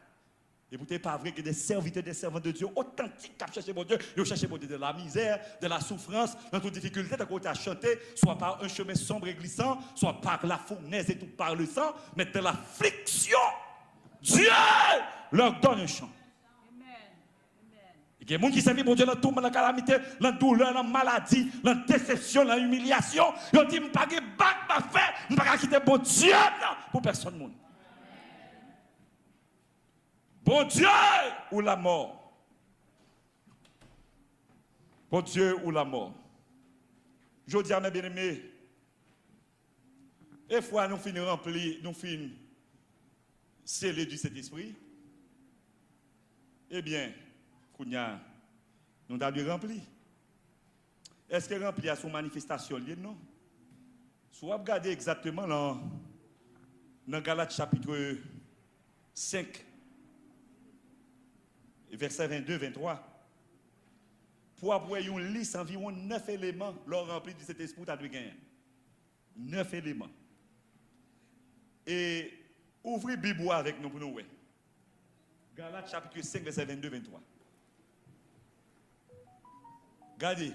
Et pour pas vrai que des serviteurs, des servants de Dieu authentiques qui cherchent mon Dieu, ils cherchent mon Dieu de la misère, de la souffrance, dans toute difficulté, de côté à chanter, soit par un chemin sombre et glissant, soit par la fournaise et tout par le sang, mais de l'affliction, Dieu leur donne un chant. Et il y a des gens qui servent mon Dieu dans tout, dans la calamité, dans la douleur, dans la maladie, dans la déception, dans l'humiliation. Ils ont dit, je ne peux pas battre ma fête, je ne peux pas quitter mon Dieu pour personne. Monde. Bon Dieu ou la mort. Bon Dieu ou la mort. Je dis à mes bien-aimés, et fois nous finissons remplis, nous finissons scellés du Saint-Esprit, eh bien, nous avons rempli. Est-ce que rempli à son manifestation liée? Non. Soit regardez exactement dans Galates chapitre 5. Verset 22-23. Pour avoir une liste environ 9 éléments, leur rempli de cet esprit, tu as dû gagner. 9 éléments. Et ouvrez Bible avec nous pour nous. Galates chapitre 5, verset 22-23. Regardez.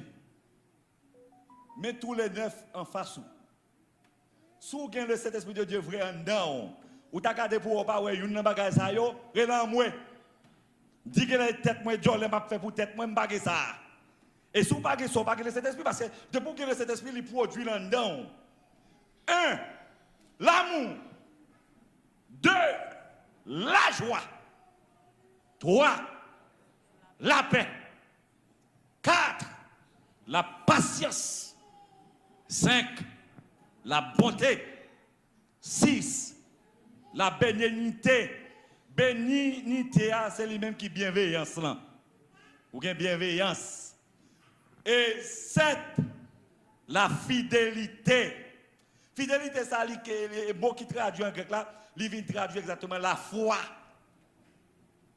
Mets tous les 9 en face. Si vous avez le Saint-Esprit de Dieu vrai en dedans, ou t'as gardé pour pas ouais, une bagage ça yo, relan moi. Dis que la tête moi Joel m'a fait pour tête moi m'bagage ça. Et si vous pas que ça, pas que le Saint-Esprit parce que depuis que le Saint-Esprit il produit là dedans. 1. L'amour. 2. La joie. 3. La paix. 4. La patience. 5. La bonté. 6. La bénignité. Bénignité, c'est lui-même qui bienveillance là. Ou bien bienveillance. Et 7. La fidélité. Fidélité, ça le mot qui traduit en grec là, il vient traduire exactement la foi.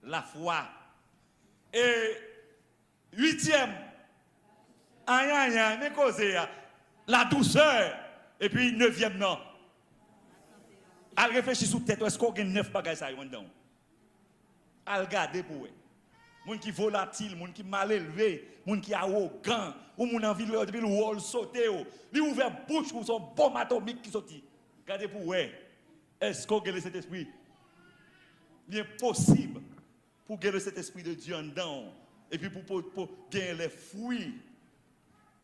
La foi. Et 8e, la douceur. Et puis 9e, non. Al réfléchir sous tête, est-ce qu'on a 9 bagages ça dedans? Al regarder pour eux. Moun qui volatile, moun qui mal élevé, moun qui arrogant, ou moun envie de wall sauter, li ouvert bouche pour son bombe atomique qui sorti. Regardez pour eux. Est-ce qu'on a cet esprit? Il est possible pour gagner cet esprit de Dieu en dedans et puis pour gagner les fruits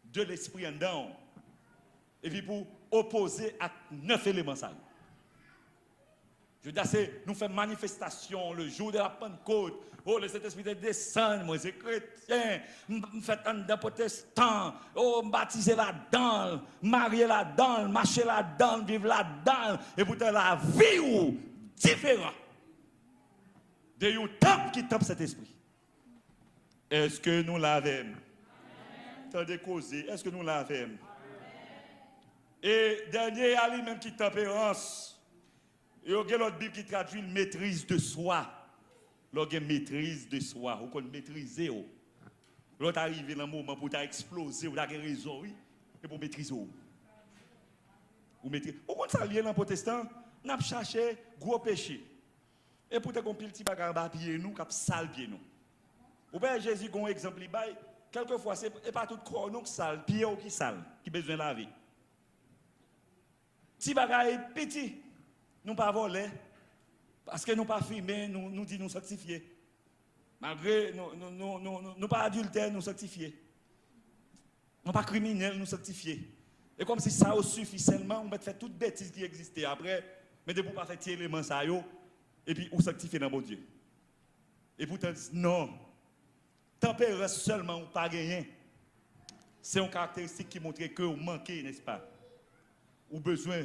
de l'esprit en dedans et puis pour opposer à 9 éléments ça. Je veux dire, nous faisons manifestation le jour de la Pentecôte. Oh, le Saint-Esprit descend, moi, c'est chrétien. Je fais un protestant. Oh, baptiser là-dedans, marier là-dedans, marcher là-dedans, vivre là-dedans. Et pourtant, la vie ou différente de un temple qui tape cet esprit. Est-ce que nous l'avons? Tendez causer. Est-ce que nous l'avons? Et dernier, il y a lui-même qui tempérance. Et il y a l'autre Bible qui traduit une maîtrise de soi. L'autre maîtrise de soi. Vous pouvez maîtriser. L'autre arrive dans le moment pour exploser, vous avez raison, oui. Et pour maîtriser. Vous maîtrisez. Vous comprenez ça lié dans le protestant? Nous avons cherché gros péché. Et pour te compil petit bagage à pied nous, cap sale pied nous. Vous voyez Jésus un exemple il bail quelquefois c'est pas tout corps nous qui sale, pied ou qui sale, qui besoin laver. Petit bagage petit, nous pas voler parce que nous pas fumer, nous dit nous sanctifier. Malgré nous pas adultères, nous sanctifier. Nous pas criminels, nous sanctifier. Et comme si ça suffit seulement, on va faire toute bêtise qui existait après, mais de pour pas faire tirer éléments ça yo. Et puis, ou sanctifier dans mon Dieu. Et pourtant, non. Tempérance seulement ou pas gagner. C'est une caractéristique qui montre que vous manquez, n'est-ce pas? Ou besoin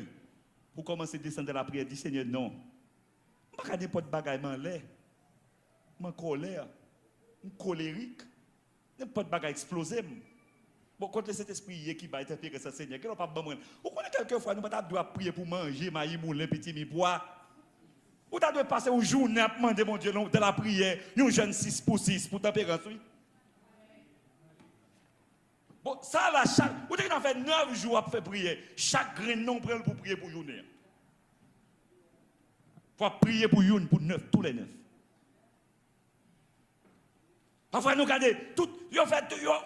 pour commencer à descendre de la prière, dit Seigneur, non. Je ne vais pas de bagaille, je suis colère, je suis colérique, je ne pas de bagaille explosée. Bon, contre cet esprit qui va interférer ça, Seigneur, quel n'est pas bon. Vous connaissez quelquefois, nous ne doit prier pour manger, maïs, moulin, petit, mi bois. Ou tu dois passer une journée à demander, mon Dieu, de la prière, un jeune 6 pour 6 pour tempérance, oui. Bon, ça là, vous devez en faire 9 jours à faire prier. Chaque grain non prend pour prier pour journée. Il faut prier pour une, pour 9, tous les 9. Parfois, nous regardons,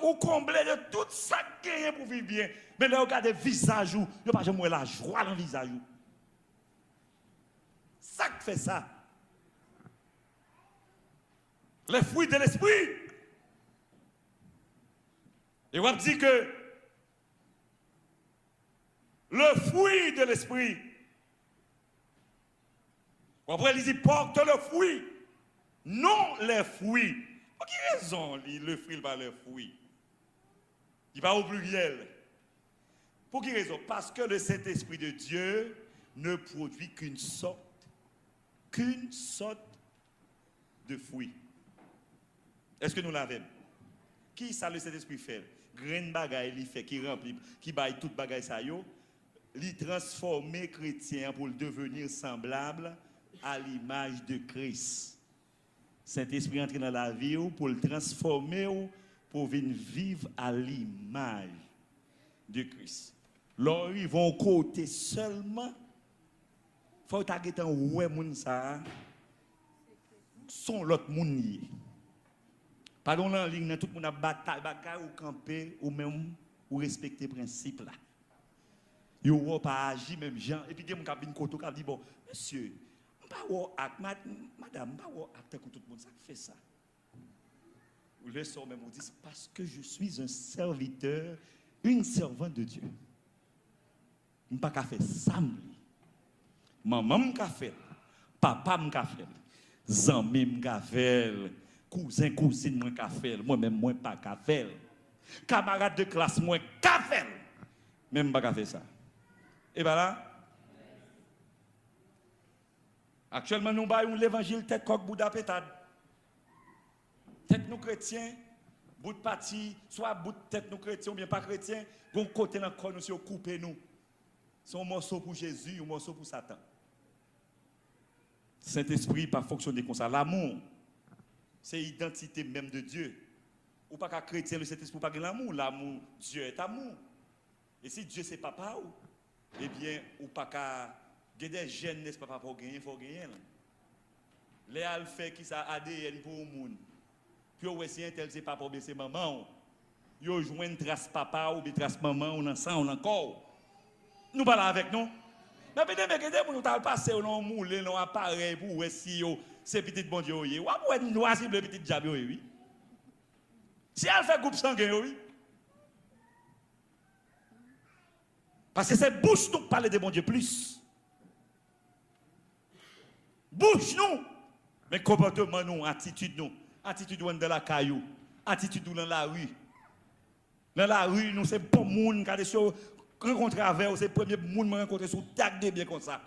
vous comblez de tout ça qui est pour vivre bien. Mais là, regardez le visage, vous n'avez pas jamais la joie dans le visage. Ça qui fait ça. Les fruits de l'esprit. Et on dit que le fruit de l'esprit, après il dit porte le fruit, non les fruits. Pour quelle raison le fruit va le fruit? Il va au pluriel. Pour quelle raison? Parce que le Saint-Esprit de Dieu ne produit qu'une sorte de fruit. Est-ce que nous l'avons? Qui ça le Saint-Esprit fait? Grain bagaille il fait qui remplit, qui baille toute bagaille ça yo, li transformer chrétien pour le devenir semblable à l'image de Christ. Saint-Esprit entre dans la vie pour le transformer pour venir vivre à l'image de Christ. Là ils vont côté seulement faut t'arrêter ouais moun ça. sont l'autre monde lié. Parlons en ligne, tout le monde a bataille, ou camper, ou même ou respecter principe là. Yo ou pas agir même gens et puis des mon cabine koto qui dit bon monsieur, pas ou acte madame, pas ou acte que tout le monde ça fait ça. Ou le sort même on dit parce que je suis un serviteur, une servante de Dieu. On pas qu'à faire ça. Maman m'a fait, papa m'a fait, zami m'a fait, cousin cousine m'a fait, moi-même moi pas qu'à faire. Camarade de classe moi qu'à faire. Même pas qu'à faire ça. Et voilà. Actuellement nous avons l'évangile tête coq bout d'apétade. Tête nous chrétiens, bout de parti, soit bout de tête nous chrétiens ou bien pas chrétiens, gon côté dans corps nous si couper nous. C'est un morceau pour Jésus, un morceau pour Satan. Saint-Esprit pas fonctionner comme ça. L'amour, c'est l'identité même de Dieu. Ou pas qu'à chrétien le Saint-Esprit pas l'amour, l'amour, Dieu est amour. Et si Dieu c'est papa ou eh bien ou pas qu'à des jeunes n'est pas pour gagner, faut gagner. Les al fait qui ça ADN pour le monde. Puis ouais si un tel c'est pas pour baisser maman. Yo joindre trace papa ou trace maman on ensemble encore. Nous parlons avec nous. Mais peut-être que nous t'as passé on moulé non appareil pour ouais si yo c'est petit bon Dieu oui. Ou pour être noir le petit diable oui. Si elle fait groupe sanguin oui. Parce que c'est bouche nous parler de bon Dieu plus. Bouche nous. Mais comportement nous, attitude nous. Attitude nous dans la caillou. Attitude nous dans la rue. Dans la rue, nous c'est bon monde quand sur rencontrer avec c'est premier monde me rencontrer sur tag de bien comme ça.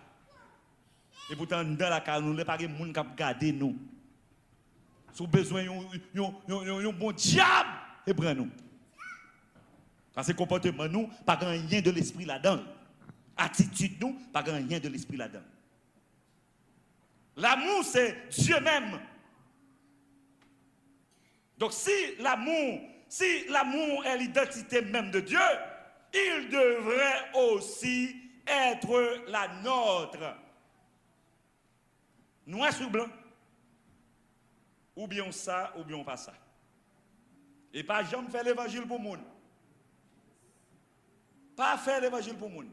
Et pourtant dans la caillou, nous pas de monde qui garder nous. Sous besoin yon bon diable et prend nous. Parce que comportement nous, pas rien de l'esprit là-dedans. Attitude nous, pas rien de l'esprit là-dedans. L'amour, c'est Dieu même. Donc si l'amour est l'identité même de Dieu, il devrait aussi être la nôtre. Noir sur blanc. Ou bien ça, ou bien pas ça. Et pas jamais faire l'évangile pour le monde. Pas faire l'évangile pour le monde.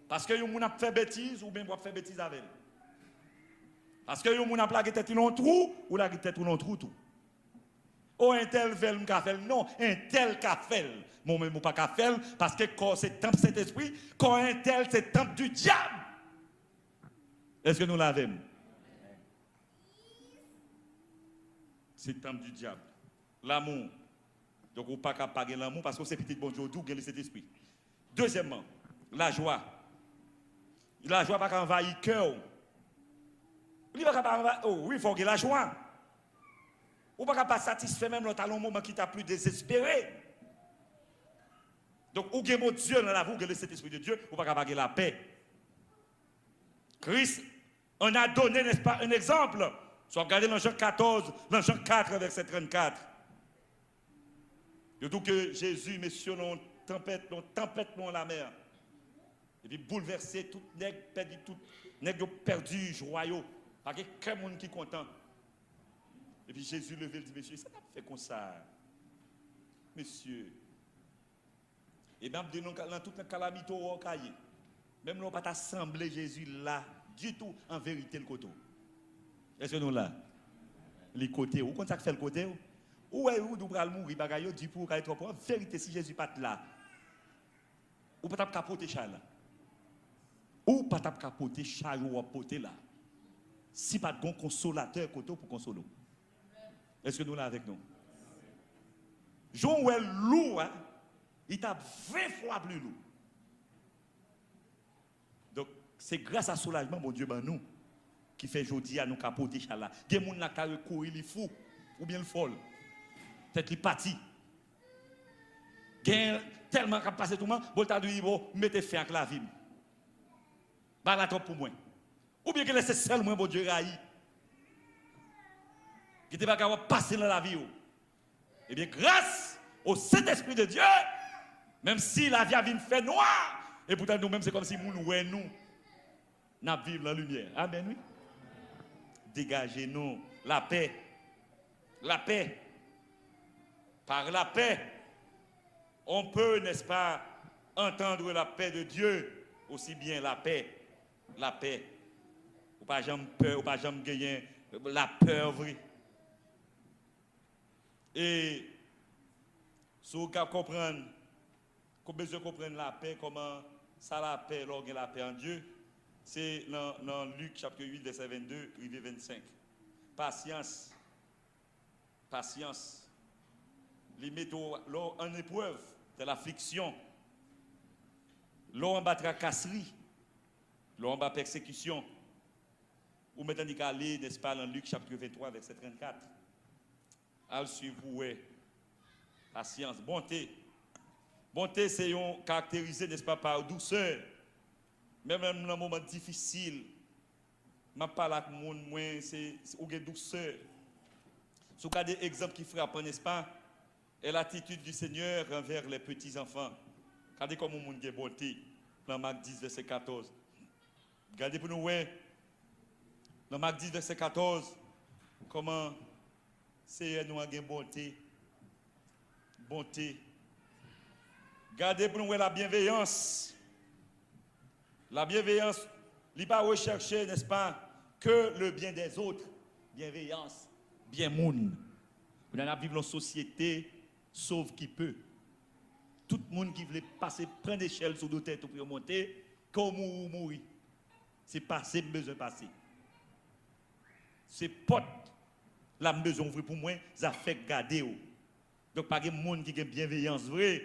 Parce que les gens ont fait bêtises ou bien ont fait bêtises avec eux. Parce que les gens ont plaqué tête dans un trou ou la tête dans un trou tout. Oh, un tel fait le café. Non, un tel café. Moi-même, pas café parce que quand c'est temple Saint-Esprit, quand un tel, c'est temple du diable. Est-ce que nous l'avons? C'est temple du diable. L'amour. Donc, on ne peut pas payer l'amour parce que c'est petit bon Dieu, d'où gagne cet esprit. Deuxièmement, la joie. La joie pas envahir le cœur. Oh, oui, il faut que la joie. Ou pas satisfaire même l'autre à un moment qui t'a plus désespéré. Donc, ou bien mon Dieu dans la vie, ou cet esprit de Dieu, ou pas payer la paix. Christ en a donné, n'est-ce pas, un exemple. Soit regardez dans Jean 14, dans Jean 4, verset 34. Surtout que Jésus, messieurs, non tempête dans la mer. Et puis bouleversé, tout nègre perdu, joyeux. Pas qu'un monde qui est content. Et puis Jésus levé, il dit, monsieur, ça n'a pas fait comme ça. Monsieur. Et même dans toute la calamité au cahier. Même nous pas assemblé Jésus là, du tout, en vérité, le côté. Est-ce que nous là? Les côtés, où quand ça fait le côté? Où est-ce que nous allons mourir? Bagaille, dit pour être en vérité, si Jésus n'est pas là. Ou pas capoter chal là. Ou pas capoter chal ou capoter là. Si pas de consolateur côté pour consoler. Est-ce que nous là avec nous? Jean ou lourd, hein? Il t'a 20 fois plus lourd. Donc c'est grâce à soulagement mon Dieu ben nous qui fait aujourd'hui à nous capoter chal là. Des gens là qui courir les fou ou bien le folle. Peut-être les parti. Tellement qu'à passer tout le monde, bon t'as dit bon mettez fin avec la vie. Bah la trop pour moi. Ou bien que laissez seul moi bon Dieu raï. Qui t'es pas capable passer dans la vie. Eh bien grâce au Saint-Esprit de Dieu, même si la vie a vu fait noir, et pourtant nous-mêmes c'est comme si nous nous vivons dans la lumière. Amen oui. Dégagez-nous la paix. La paix. Par la paix, on peut, n'est-ce pas, entendre la paix de Dieu, aussi bien la paix. La paix. Ou pas jamais peur, ou pas jamais gagner la peur vraie. Et si vous comprenez, vous avez besoin de comprendre la paix, comment ça la paix, lorsqu'il y a la paix en Dieu, c'est dans Luc chapitre 8, verset 22, rivé 25. Patience. Patience. Les métaux, en épreuve, de l'affliction. L'on en bas tracasserie. L'on en bas persécution. Ou maintenant, il aller, n'est-ce pas, dans Luc chapitre 23, verset 34. Al suivre, ouais. Patience, bonté. Bonté, c'est caractérisé, n'est-ce pas, par douceur. Même dans un moment difficile, je ne parle avec le monde, c'est une douceur. Si vous avez des exemples qui frappent, n'est-ce pas, et l'attitude du Seigneur envers les petits-enfants. Regardez comment le monde a bonté, dans Marc 10, verset 14. Regardez pour nous, ouais, dans Marc 10, verset 14, comment c'est nous avons bonté. Bonté. Regardez pour nous la bienveillance. La bienveillance, il ne va pas rechercher, n'est-ce pas, que le bien des autres. Bienveillance, bien moun. Nous allons vivre dans une société sauve qui peut. Tout le monde qui veut passer, prendre l'échelle sur nos têtes pour monter, comme ou mourir. C'est passer, besoin de passer. C'est pote, la besoin ouvrir pour moi, ça fait garder. Donc, pas de monde qui a bienveillance vraie,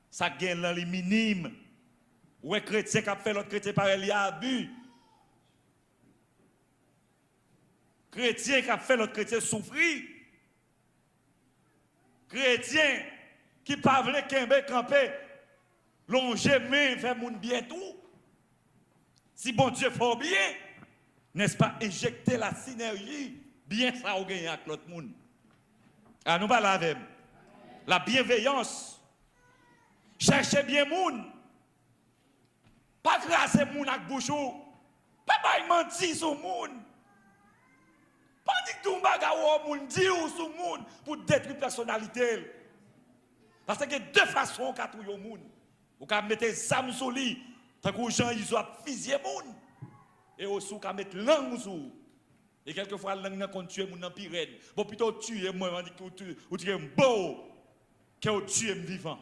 ça gagne dans les minimes. Ou un chrétien qui a fait l'autre chrétien par il y a abus. Chrétien qui a fait l'autre chrétien souffrir. Chrétien qui ne pas voulu camper, longer main, faire mon bien tout. Si bon Dieu fait bien, n'est-ce pas, injecter la synergie, bien ça au gagner avec l'autre monde. Ah, nous parlons avec la bienveillance. Cherchez bien moun. Pas grâce moun avec bouchou. Pas mentir sur moun. Pas dire que tout bagarre moun dit ou sur moun pour détruire la personnalité. Parce que deux façons qu'a trouver moun. Ou qu'a mettre zam sur lui, tant que gens ils ont fusillé moun. Et aussi qu'a mettre langue sur. Et quelquefois langue n'a qu'on tuer moun dans pirène. Bon plutôt tuer moi on dit que ou tuer beau que tuer vivant.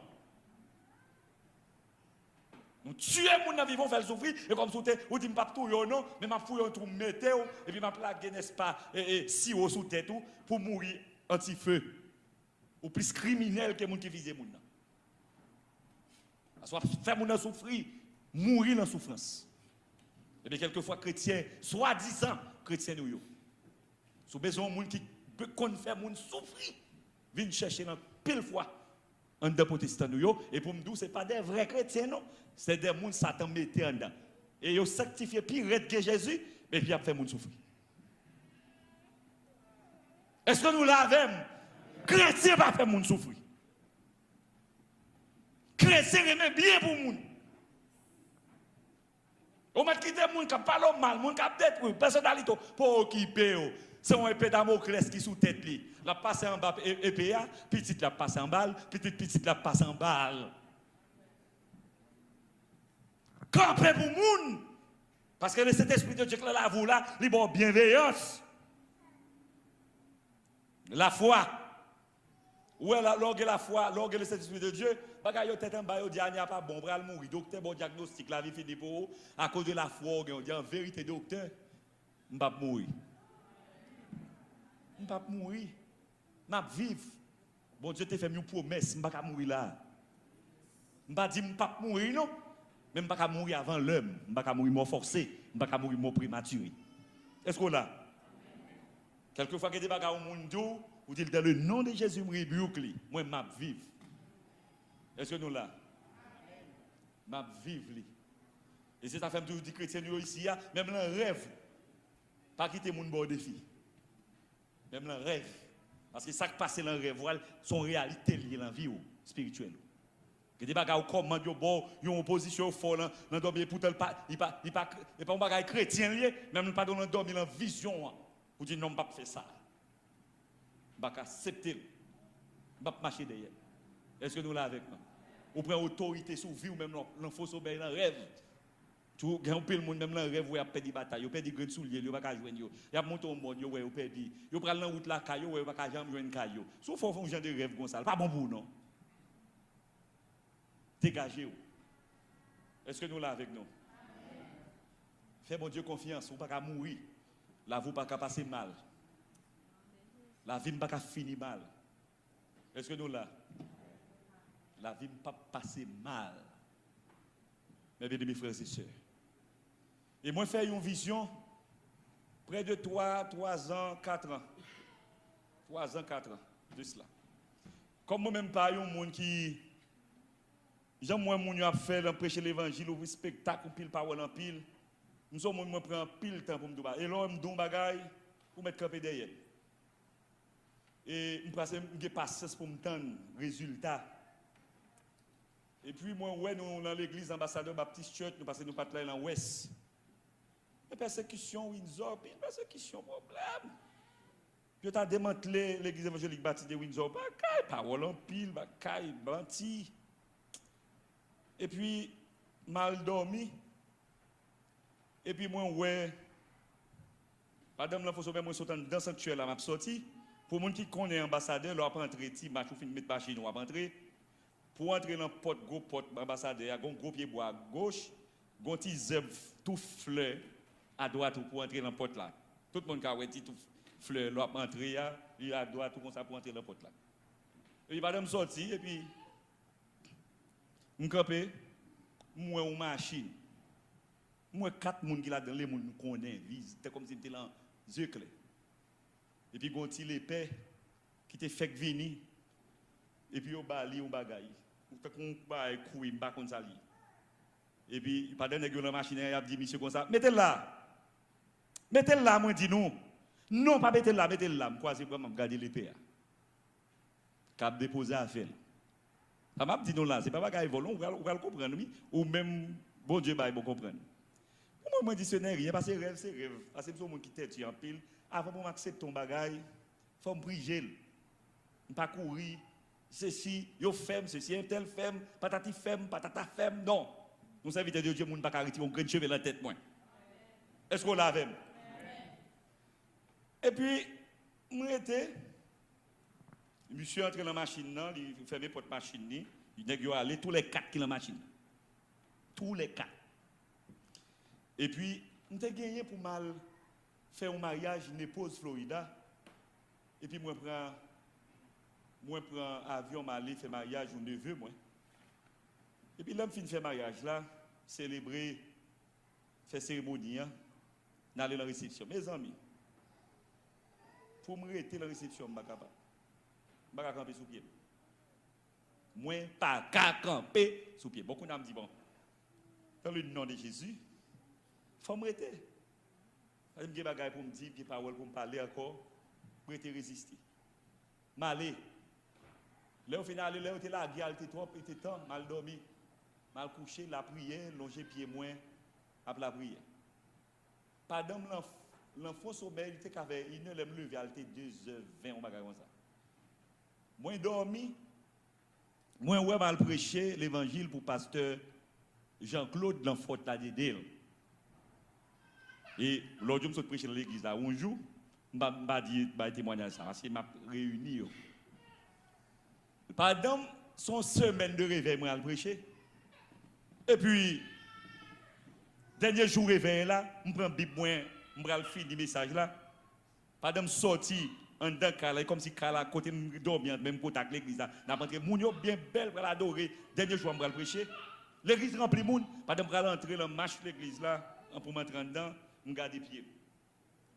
Nous tuons les gens vivants, faire souffrir, et comme si vous dites pas tout, non, mais je fouille un trou météo, et puis je plague, n'est-ce pas, si haut sous tête, pour mourir anti-feu. Ou plus criminel que les gens qui visent les gens. Soit faire les gens souffrir, mourir dans souffrance. Et bien, quelquefois, chrétiens, soi-disant chrétiens, nous, si vous avez besoin de gens qui peuvent faire les gens souffrir, viennent chercher dans pile fois. En des protestants, et pour me dire, ce n'est pas des vrais chrétiens, non. C'est des gens qui Satan mettait en dedans. Et ils ont sanctifié pire que Jésus, mais puis ils ont fait les gens souffrir. Est-ce que nous l'avons? Chrétien va faire les gens souffrir. Chrétien aime bien pour les gens. On m'a quitté les gens qui parlent mal, les gens qui détruit, personnalité, pour occuper. C'est un épée Damoclès qui sous tête li. La passe en bas épée, petite la passe en balle, petite la passe en balle. Campez pour moun. Parce que cet esprit de Dieu qui là vous là, il bon bienveillance. La foi. Où est la foi, l'orgue de cet esprit de Dieu, bagay yo tête en bas yo dit a pas bon bral mourir. Docteur bon diagnostic la vie fini pour à cause de la foi, on dit en vérité docteur, m'pa mourir. Je ne vais pas mourir. Je vais vivre. Bon Dieu t'a fait une promesse. Je ne vais pas mourir là. Je ne vais pas dire que je ne vais pas mourir, non. Mais je ne vais pas mourir avant l'homme. Je ne vais pas mourir mort forcé. Je ne vais pas mourir mort prématuré. Est-ce qu'on l'a? Quelquefois, il y a des bagages au monde, vous dites dans le nom de Jésus, je rebuke. Moi, je vais vivre. Est-ce que nous là? Je vais vivre. Et c'est ça fait toujours dire chrétien ici, même dans le rêve, pas quitter mon bon défi. Même dans le rêve. Parce que ça qui passe dans le rêve, son réalité liée dans la vie spirituelle. Que des bagages comme il y a une opposition forte dans dormir pour il pas un bagage chrétien lié, même pas dans dormir dans vision. Vous dites non, pas faire ça. je vais accepter, je vais marcher derrière. Est-ce que nous l'avons avec nous? Ou prend autorité sur vie ou même l'enfant sur le rêve. Tu as un peu le monde même dans le rêve où il a perdu bataille, il a perdu grain soulier, il a pas joindre yo. Il a monté au monde, il a perdu. Il prend la route la caillou, il a pas jamais joindre caillou. Sauf faut un genre de rêve comme ça, pas bon pour non. Dégagez-vous. Est-ce que nous l'avons avec nous? Fais mon Dieu confiance, vous ne pouvez pas mourir. La vie ne peut pas passer mal. La vie ne peut pas finir mal. Est-ce que nous l'avons? La vie ne peut pas passer mal. Mes bien-aimés frères et sœurs. Et moi, j'ai fait une vision près de 3 ans, 4 ans. 3 ans, 4 ans de cela. Comme moi-même, pas un monde qui. J'aime moi, mon a fait prêcher l'évangile, ou spectacle, ou pile parole en pile. Nous sommes, moi, prend pile temps pour me dire. Et là, je me donne bagaille pour mettre campé derrière. Et je passe pour me donner résultat. Et puis, moi, ouais, nous, dans l'église ambassadeur Baptiste Church, nous passons nos pattes là dans l'ouest. Mais persécution, Windsor, puis persécution, problème. Je t'ai démantelé l'église évangélique baptiste de Windsor, parole en pile, banti. Et puis, mal dormi. Et puis, moi, ouais, madame, il faut sauver moi, sautant dans le sanctuaire, là, m'a sorti. Pour les gens qui connaissent l'ambassadeur, leur pas entrer, si match ou fin de mettre pas chez nous, entrer. Pour entrer dans le pot, gros pot, l'ambassadeur, il y a un gros pied bois à gauche, un petit zèbre tout fleur à droite pour entrer dans le pot là. Tout le monde qui a un tout fleur, là, pour entrer, il a à droite, tout comme ça pour entrer dans le pot là. Et puis, madame sorti, et puis, je campé, moi, une machine. Moi, 4 personnes qui sont dans les gens nous connaissent, c'était comme si c'était dans les yeux clairs. Et puis, quand il épais, qui te fait venir, et puis, au bali, au bagaille. Ou fait qu'on va courir, pas comme ça. Et puis, pendant que la machine, il a dit, monsieur, comme ça, mettez-le là. Mettez-le là, moi, dis non. Non, pas mettez-le là, mettez-le là. Je crois que c'est vraiment garder l'épée. Cap déposer à faire. Ça m'a dit non là, c'est pas bagaille volant, on va le comprendre, oui. Ou même, bon Dieu, bah, il va comprendre. Moi, je dis, ce n'est rien, parce que rêve, c'est rêve. Parce que c'est monde qui t'aide en pile. Avant de m'accepter ton bagaille, il faut me briser. Ne pas courir. Ceci, yo femme, ceci, un tel femme, patati femme, patata femme. Non. Nous serviteurs de Dieu, nous ne pouvons pas arrêter un grain de cheveux dans la tête. Est-ce qu'on l'a avec? Et puis, je suis entré dans la machine, il fermé porte machine, il est allé tous les 4 qui dans la machine. Tous les 4. Et puis, je suis gagné pour mal faire un mariage, une épouse Florida. Et puis, moi, je prends avion, je aller faire mariage au neveu, moi. Et puis, là, je finis faire mariage, là, célébrer, faire cérémonie, d'aller dans la réception. Mes amis, pour me rester dans la réception, je ne suis pas capable. Je ne suis pas camper sous pied. Moi, je ne suis pas camper sous pied. Beaucoup d'âmes disent, bon, dans le nom de Jésus, il faut me rester. Je vais des choses pour me dire, des paroles pour me parler encore, pour résister. Malé. Là, au final, là, où la guerre était trop, était temps, mal dormi, mal couché, la prière, longer pied moins, après la prière. Pendant l'enfant sommeil, il était qu'avec une heure, il levé, il était 2h20, on va comme ça. Moi, dormi, moi, ouais, mal prêcher l'évangile pour pasteur Jean-Claude dans Fort Ladédel. Et l'autre jour, je suis prêché dans l'église là, un jour, je vais dire témoignage ça, parce que je m'a réuni. Pendant son semaine de réveil, moi, je prêché. Et puis, dernier jour réveil là, je prends la Bible, je prends le fil du message là. Pendant sorti en dedans, comme si Kala à côté de dormir, même côté avec l'église là. N'a pas entré, moun yo bien belle pour l'adorer. Dernier jour, je prends le prêcher. L'église remplie de monde. Pendant que je rentrer dans le marche de l'église là, pour m'entrer dedans, je garde les pieds.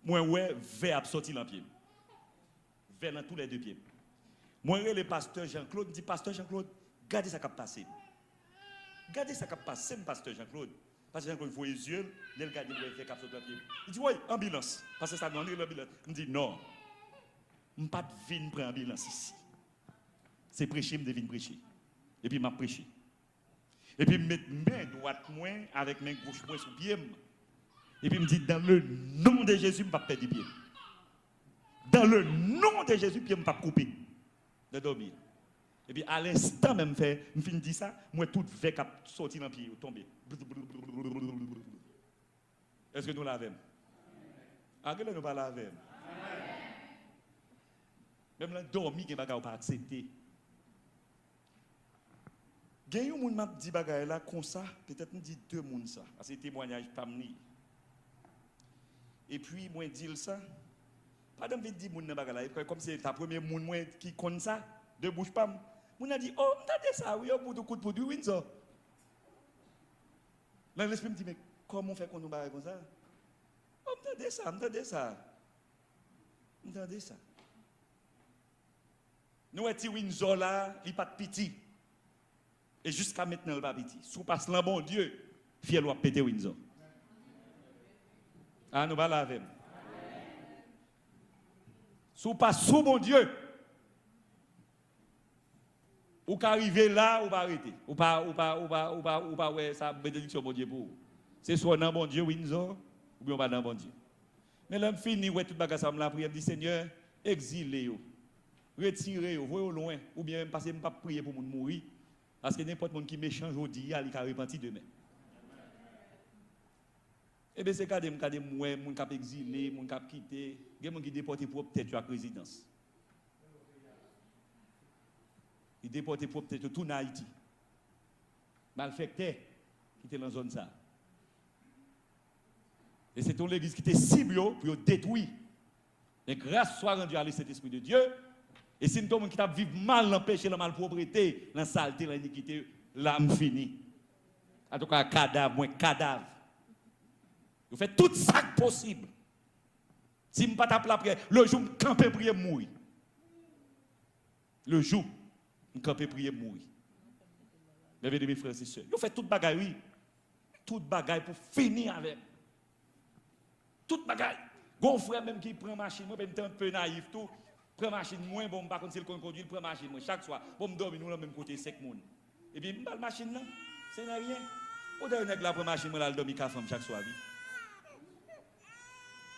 Moi, ouais, vers sorti dans les pieds. Vers dans tous les 2 pieds. Moi, le pasteur Jean-Claude, dit pasteur Jean-Claude, gardez ça qui a passé. Gardez ça qui a passé, pasteur Jean-Claude. Parce que Jean-Claude voit les yeux, il regarde, il fait cap sur le pied. Il dit, oui, ambulance. Parce que ça demande l'ambulance. Il dit, non, je ne vais pas venir prendre l'ambulance ici. C'est prêcher, je vais prêcher. Et puis, je vais prêcher. Et puis, je mets main droite moi avec main gauche moi sous pied. Et puis, je me dit, dans le nom de Jésus, je ne vais pas perdre du pied. Dans le nom de Jésus, puis je ne pas couper de dormir. Et puis à l'instant même, je finis dire ça, moi tout vec a sorti dans le pied, tombé. Est-ce que nous l'avons? Ah, que nous pas l'avons? Même là, dormir, il n'y a pas accepter. Il y a un monde qui dit bagay là comme ça, peut-être me dit deux monde ça, parce que témoignage pas mni. Et puis moi dire ça, pas d'envie de dire monde dans bagay là, comme c'est ta premier monde moi qui connaît ça, de bouche pas. Moun a dit oh, m'entendez ça, oui, pour tout coup de produit Windsor. Là l'esprit me dit mais comment on fait qu'on nous barre comme ça? Oh, m'entendez ça, m'entendez ça. M'entendez ça. Nous étions Windsor là, il pas de petit. Et jusqu'à maintenant, il pas petit. Sous passe là, bon Dieu, fier doit péter Windsor. Ah, nous pas laver. Sous passe sous bon Dieu. Ou qu'arriver là, ou pas arrêter. Ou pas, ouais, ça bénédiction bon Dieu pour vous. C'est soit dans bon Dieu, Windsor, ou bien pas dans bon Dieu. Mais l'homme fini, ouais, tout bagage ça me la prière, dit Seigneur, exilez-vous. Retirez-vous, voyez loin, ou bien même passer, pas prier pour moun mourir. Parce que n'importe qui est méchant aujourd'hui, il a repenti demain. Et bien c'est quand moi, mon cap exilé, mon cap quitté, il y a des gens qui déportent pour peut-être à la résidence. Ils déportent pour peut-être tout en Haïti. Malfecté qui était dans la zone ça. Et c'est ton l'église qui était cible pour détruire. Et grâce soit rendue à l'Esprit de Dieu. Et si nous avons qui vivre mal, l'empêcher, la malpropreté, la saleté, l'iniquité, l'âme finie. En tout cas, cadavre, moins cadavre. Vous faites tout ça possible. Si je ne pas taper la prière, le jour où je campe prier mourir. Le jour où je campe prier mourir. Mes frères et sœurs, vous faites toute bagaille, oui. Toute bagaille pour finir avec. Toute bagaille. Gon frère même qui prend machine, moi je suis un peu naïf tout. Prends machine moins bon par contre si le conduit prend machine moi chaque soir pour me dormir nous là même côté 5 moun. Et puis me machine là, c'est rien. Au dernier nèg là prend machine moi là dormir ka femme chaque soir.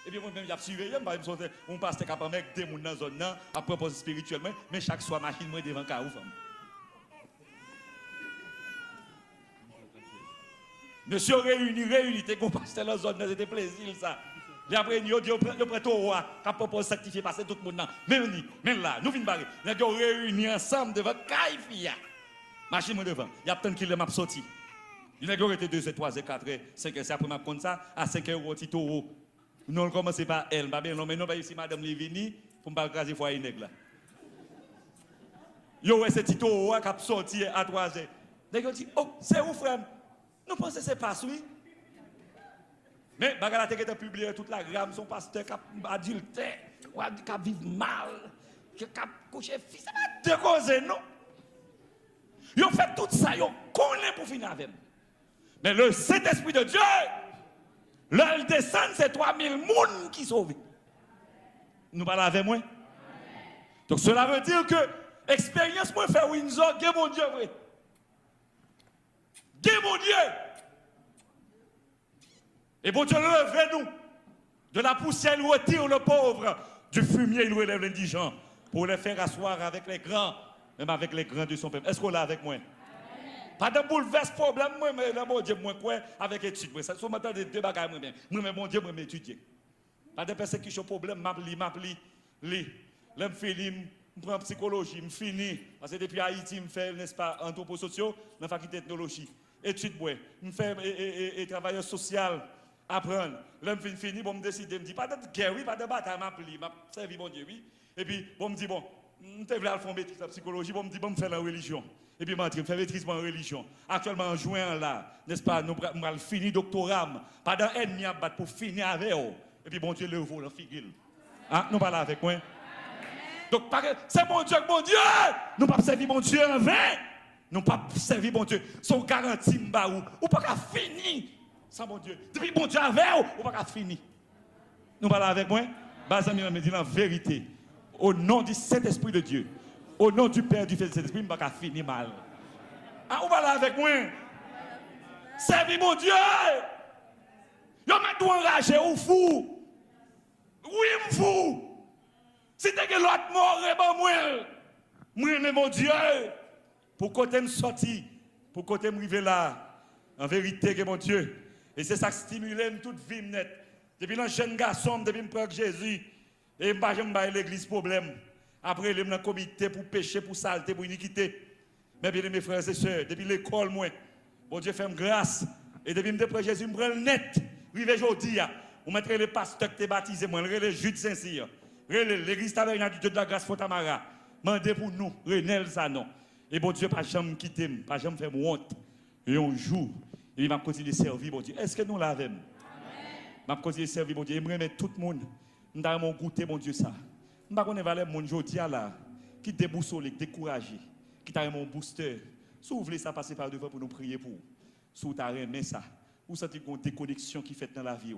Et puis moi même j'ai surveillé me pas sortir on pasteur capable avec des moun dans zone là à propos spirituellement mais chaque soir machine moi devant ka ou femme. Monsieur réuni t'es qu'on pasteur dans zone là c'était plaisir ça. Et après, nous avons tout roi, qui propose sacrifier, passer tout le monde. Même là, nous venons barrer. Nous avons réunis ensemble devant Kaifia. Machine devant. Il y a tant qu'il m'a sorti. Il y a été 2, 3, 4, 5, c'est après ma compte ça, à 5 euros, tito. Nous ne commençons pas elle, mais non, pas ici, madame Lévini, pour ne pas craser foyer nègre là. Yo, c'est tito qui a sorti à 3 heures. Nous avons dit, oh, c'est où, frère? Nous pensons que c'est pas celui. Mais bagala te été publié toute la gramme son pasteur qui adultère, qui vivre mal, qui couché fils, ça va deux causes non. Ils ont fait tout ça, ils ont connaît pour finir avec. Mais le Saint-Esprit de Dieu, là il descend, c'est 3000 personnes qui sauvent. Nous parlons avec moi. Donc cela veut dire que l'expérience moi fait Windsor, Dieu mon Dieu vrai. Dieu mon Dieu. Et bon Dieu, levez-nous. De la poussière, il retire le pauvre. Du fumier, il relève l'indigent. Pour les faire asseoir avec les grands, même avec les grands de son peuple. Est-ce qu'on l'a avec moi? Amen. Pas de bouleverse problème, moi, mais là, mon Dieu, moi, quoi, avec étude. Ça, si on m'entend des deux bagages, moi, mais mon Dieu, moi, m'étudier. Pas de persécution, problème, m'appli. Là, je finis, je prends psychologie, je finis. Parce que depuis Haïti, je fais, n'est-ce pas, anthroposociaux, dans la faculté d'ethnologie. Étude, moi, je fais travailleur social. Apprendre. Là, je finis, bon, me décider, me dit pas de guerre, oui, pas de bataille, m'a servi, mon Dieu, oui. Et puis, bon, me dit, bon, je vais faire maîtrise de la psychologie, bon, me dit, bon, me faire la religion. Et puis, je fais maîtrise en religion. Actuellement, en juin, là, n'est-ce pas, nous allons finir doctorat, pas d'un ennemi à battre pour finir avec eux. Et puis, bon Dieu, le vaut, la figure. Hein? Nous parlons avec moi. Donc, c'est mon Dieu, nous ne pas servir mon Dieu en vain. Nous ne pas servir mon Dieu. Son garantie, m'baou, ou pas qu'à finir. Sans mon Dieu. Depuis bon Dieu avec vous, on va pas finir. Nous parlons avec moi. Bazami me dit la vérité. Au nom du Saint-Esprit de Dieu. Au nom du Père, du Fils et du Saint-Esprit, on va pas finir mal. Ah, on va là avec moi. Servis mon Dieu. Yo m'a tout enragé ou fou. Oui, fou. Si tu as l'autre mort, moi, mon Dieu, pour côté me sortir, pour côté me arriver là, en vérité, que mon Dieu. Et c'est ça qui stimule toute vie nette. Depuis un jeune garçon, depuis que je prends Jésus, et je ne vais l'église problème. Après, je suis dans le comité pour pécher, pour saleté, pour iniquité. Mais bien, mes frères et sœurs, depuis l'école, moi, bon Dieu fait grâce. Et depuis que je prends Jésus, je prends le net. Rive aujourd'hui, vous mettrez les pasteurs qui sont baptisés, les Jules Saint-Cyr, l'église tabernacle du Dieu de la grâce Fontamara. Mandez pour nous, Renel Zanon. Et bon Dieu, pas jamais quitter, pas jamais faire honte. Et un jour, il va continuer à servir, bon Dieu. Est-ce que nous l'avons? Je vais continuer à servir, bon Dieu. Je vais tout le monde. Je vais goûter, bon Dieu, ça. Je ne vais pas les gens aujourd'hui là, qui déboussolent, découragés, qui t'a mon booster. Si vous voulez ça passer par devant pour nous prier pour vous. Si vous avez aimé ça, vous sentez une déconnexion qui fait dans la vie.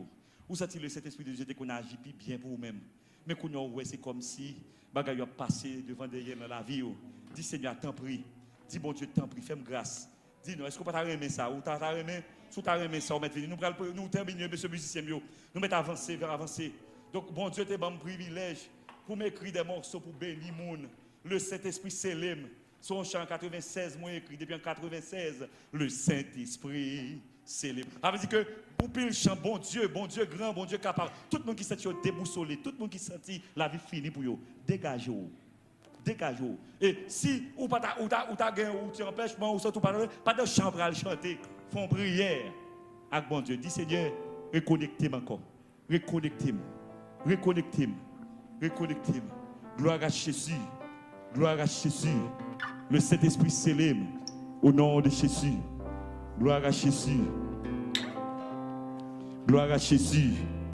Vous sentez le Saint-Esprit de Dieu qu'on agit bien pour vous-même. Mais quand vous c'est comme si bagaille a passé devant derrière dans la vie. Dis Seigneur, t'en prie. Dis bon Dieu, t'en prie, fais-moi grâce. Dis nous, est-ce que vous pas aimé ça? Ou t'as aimé? Si t'as aimé ça, nous terminons, monsieur musicien, nous mettons avancer vers avancer. Donc bon Dieu, t'es bon privilège pour m'écrire des morceaux pour bénir le monde. Le Saint-Esprit s'élève. Son chant en 96, moi écrit depuis en 96. Le Saint-Esprit s'élève. Ça veut dire que pour pile chant, bon Dieu grand, bon Dieu capable. Tout le monde qui sent déboussolé, tout le monde qui sent la vie finie pour eux, dégagez-vous. Dégagez-vous. Et si ou pas ou tu empêchement ou ça tout pas de chambre à chanter, font prière avec bon Dieu. Dis Seigneur, reconnectez-moi encore. Reconnectez-moi. Reconnectez-moi. Reconnectez-moi. Gloire à Jésus. Gloire à Jésus. Le Saint-Esprit s'élève au nom de Jésus. Gloire à Jésus. Gloire à Jésus.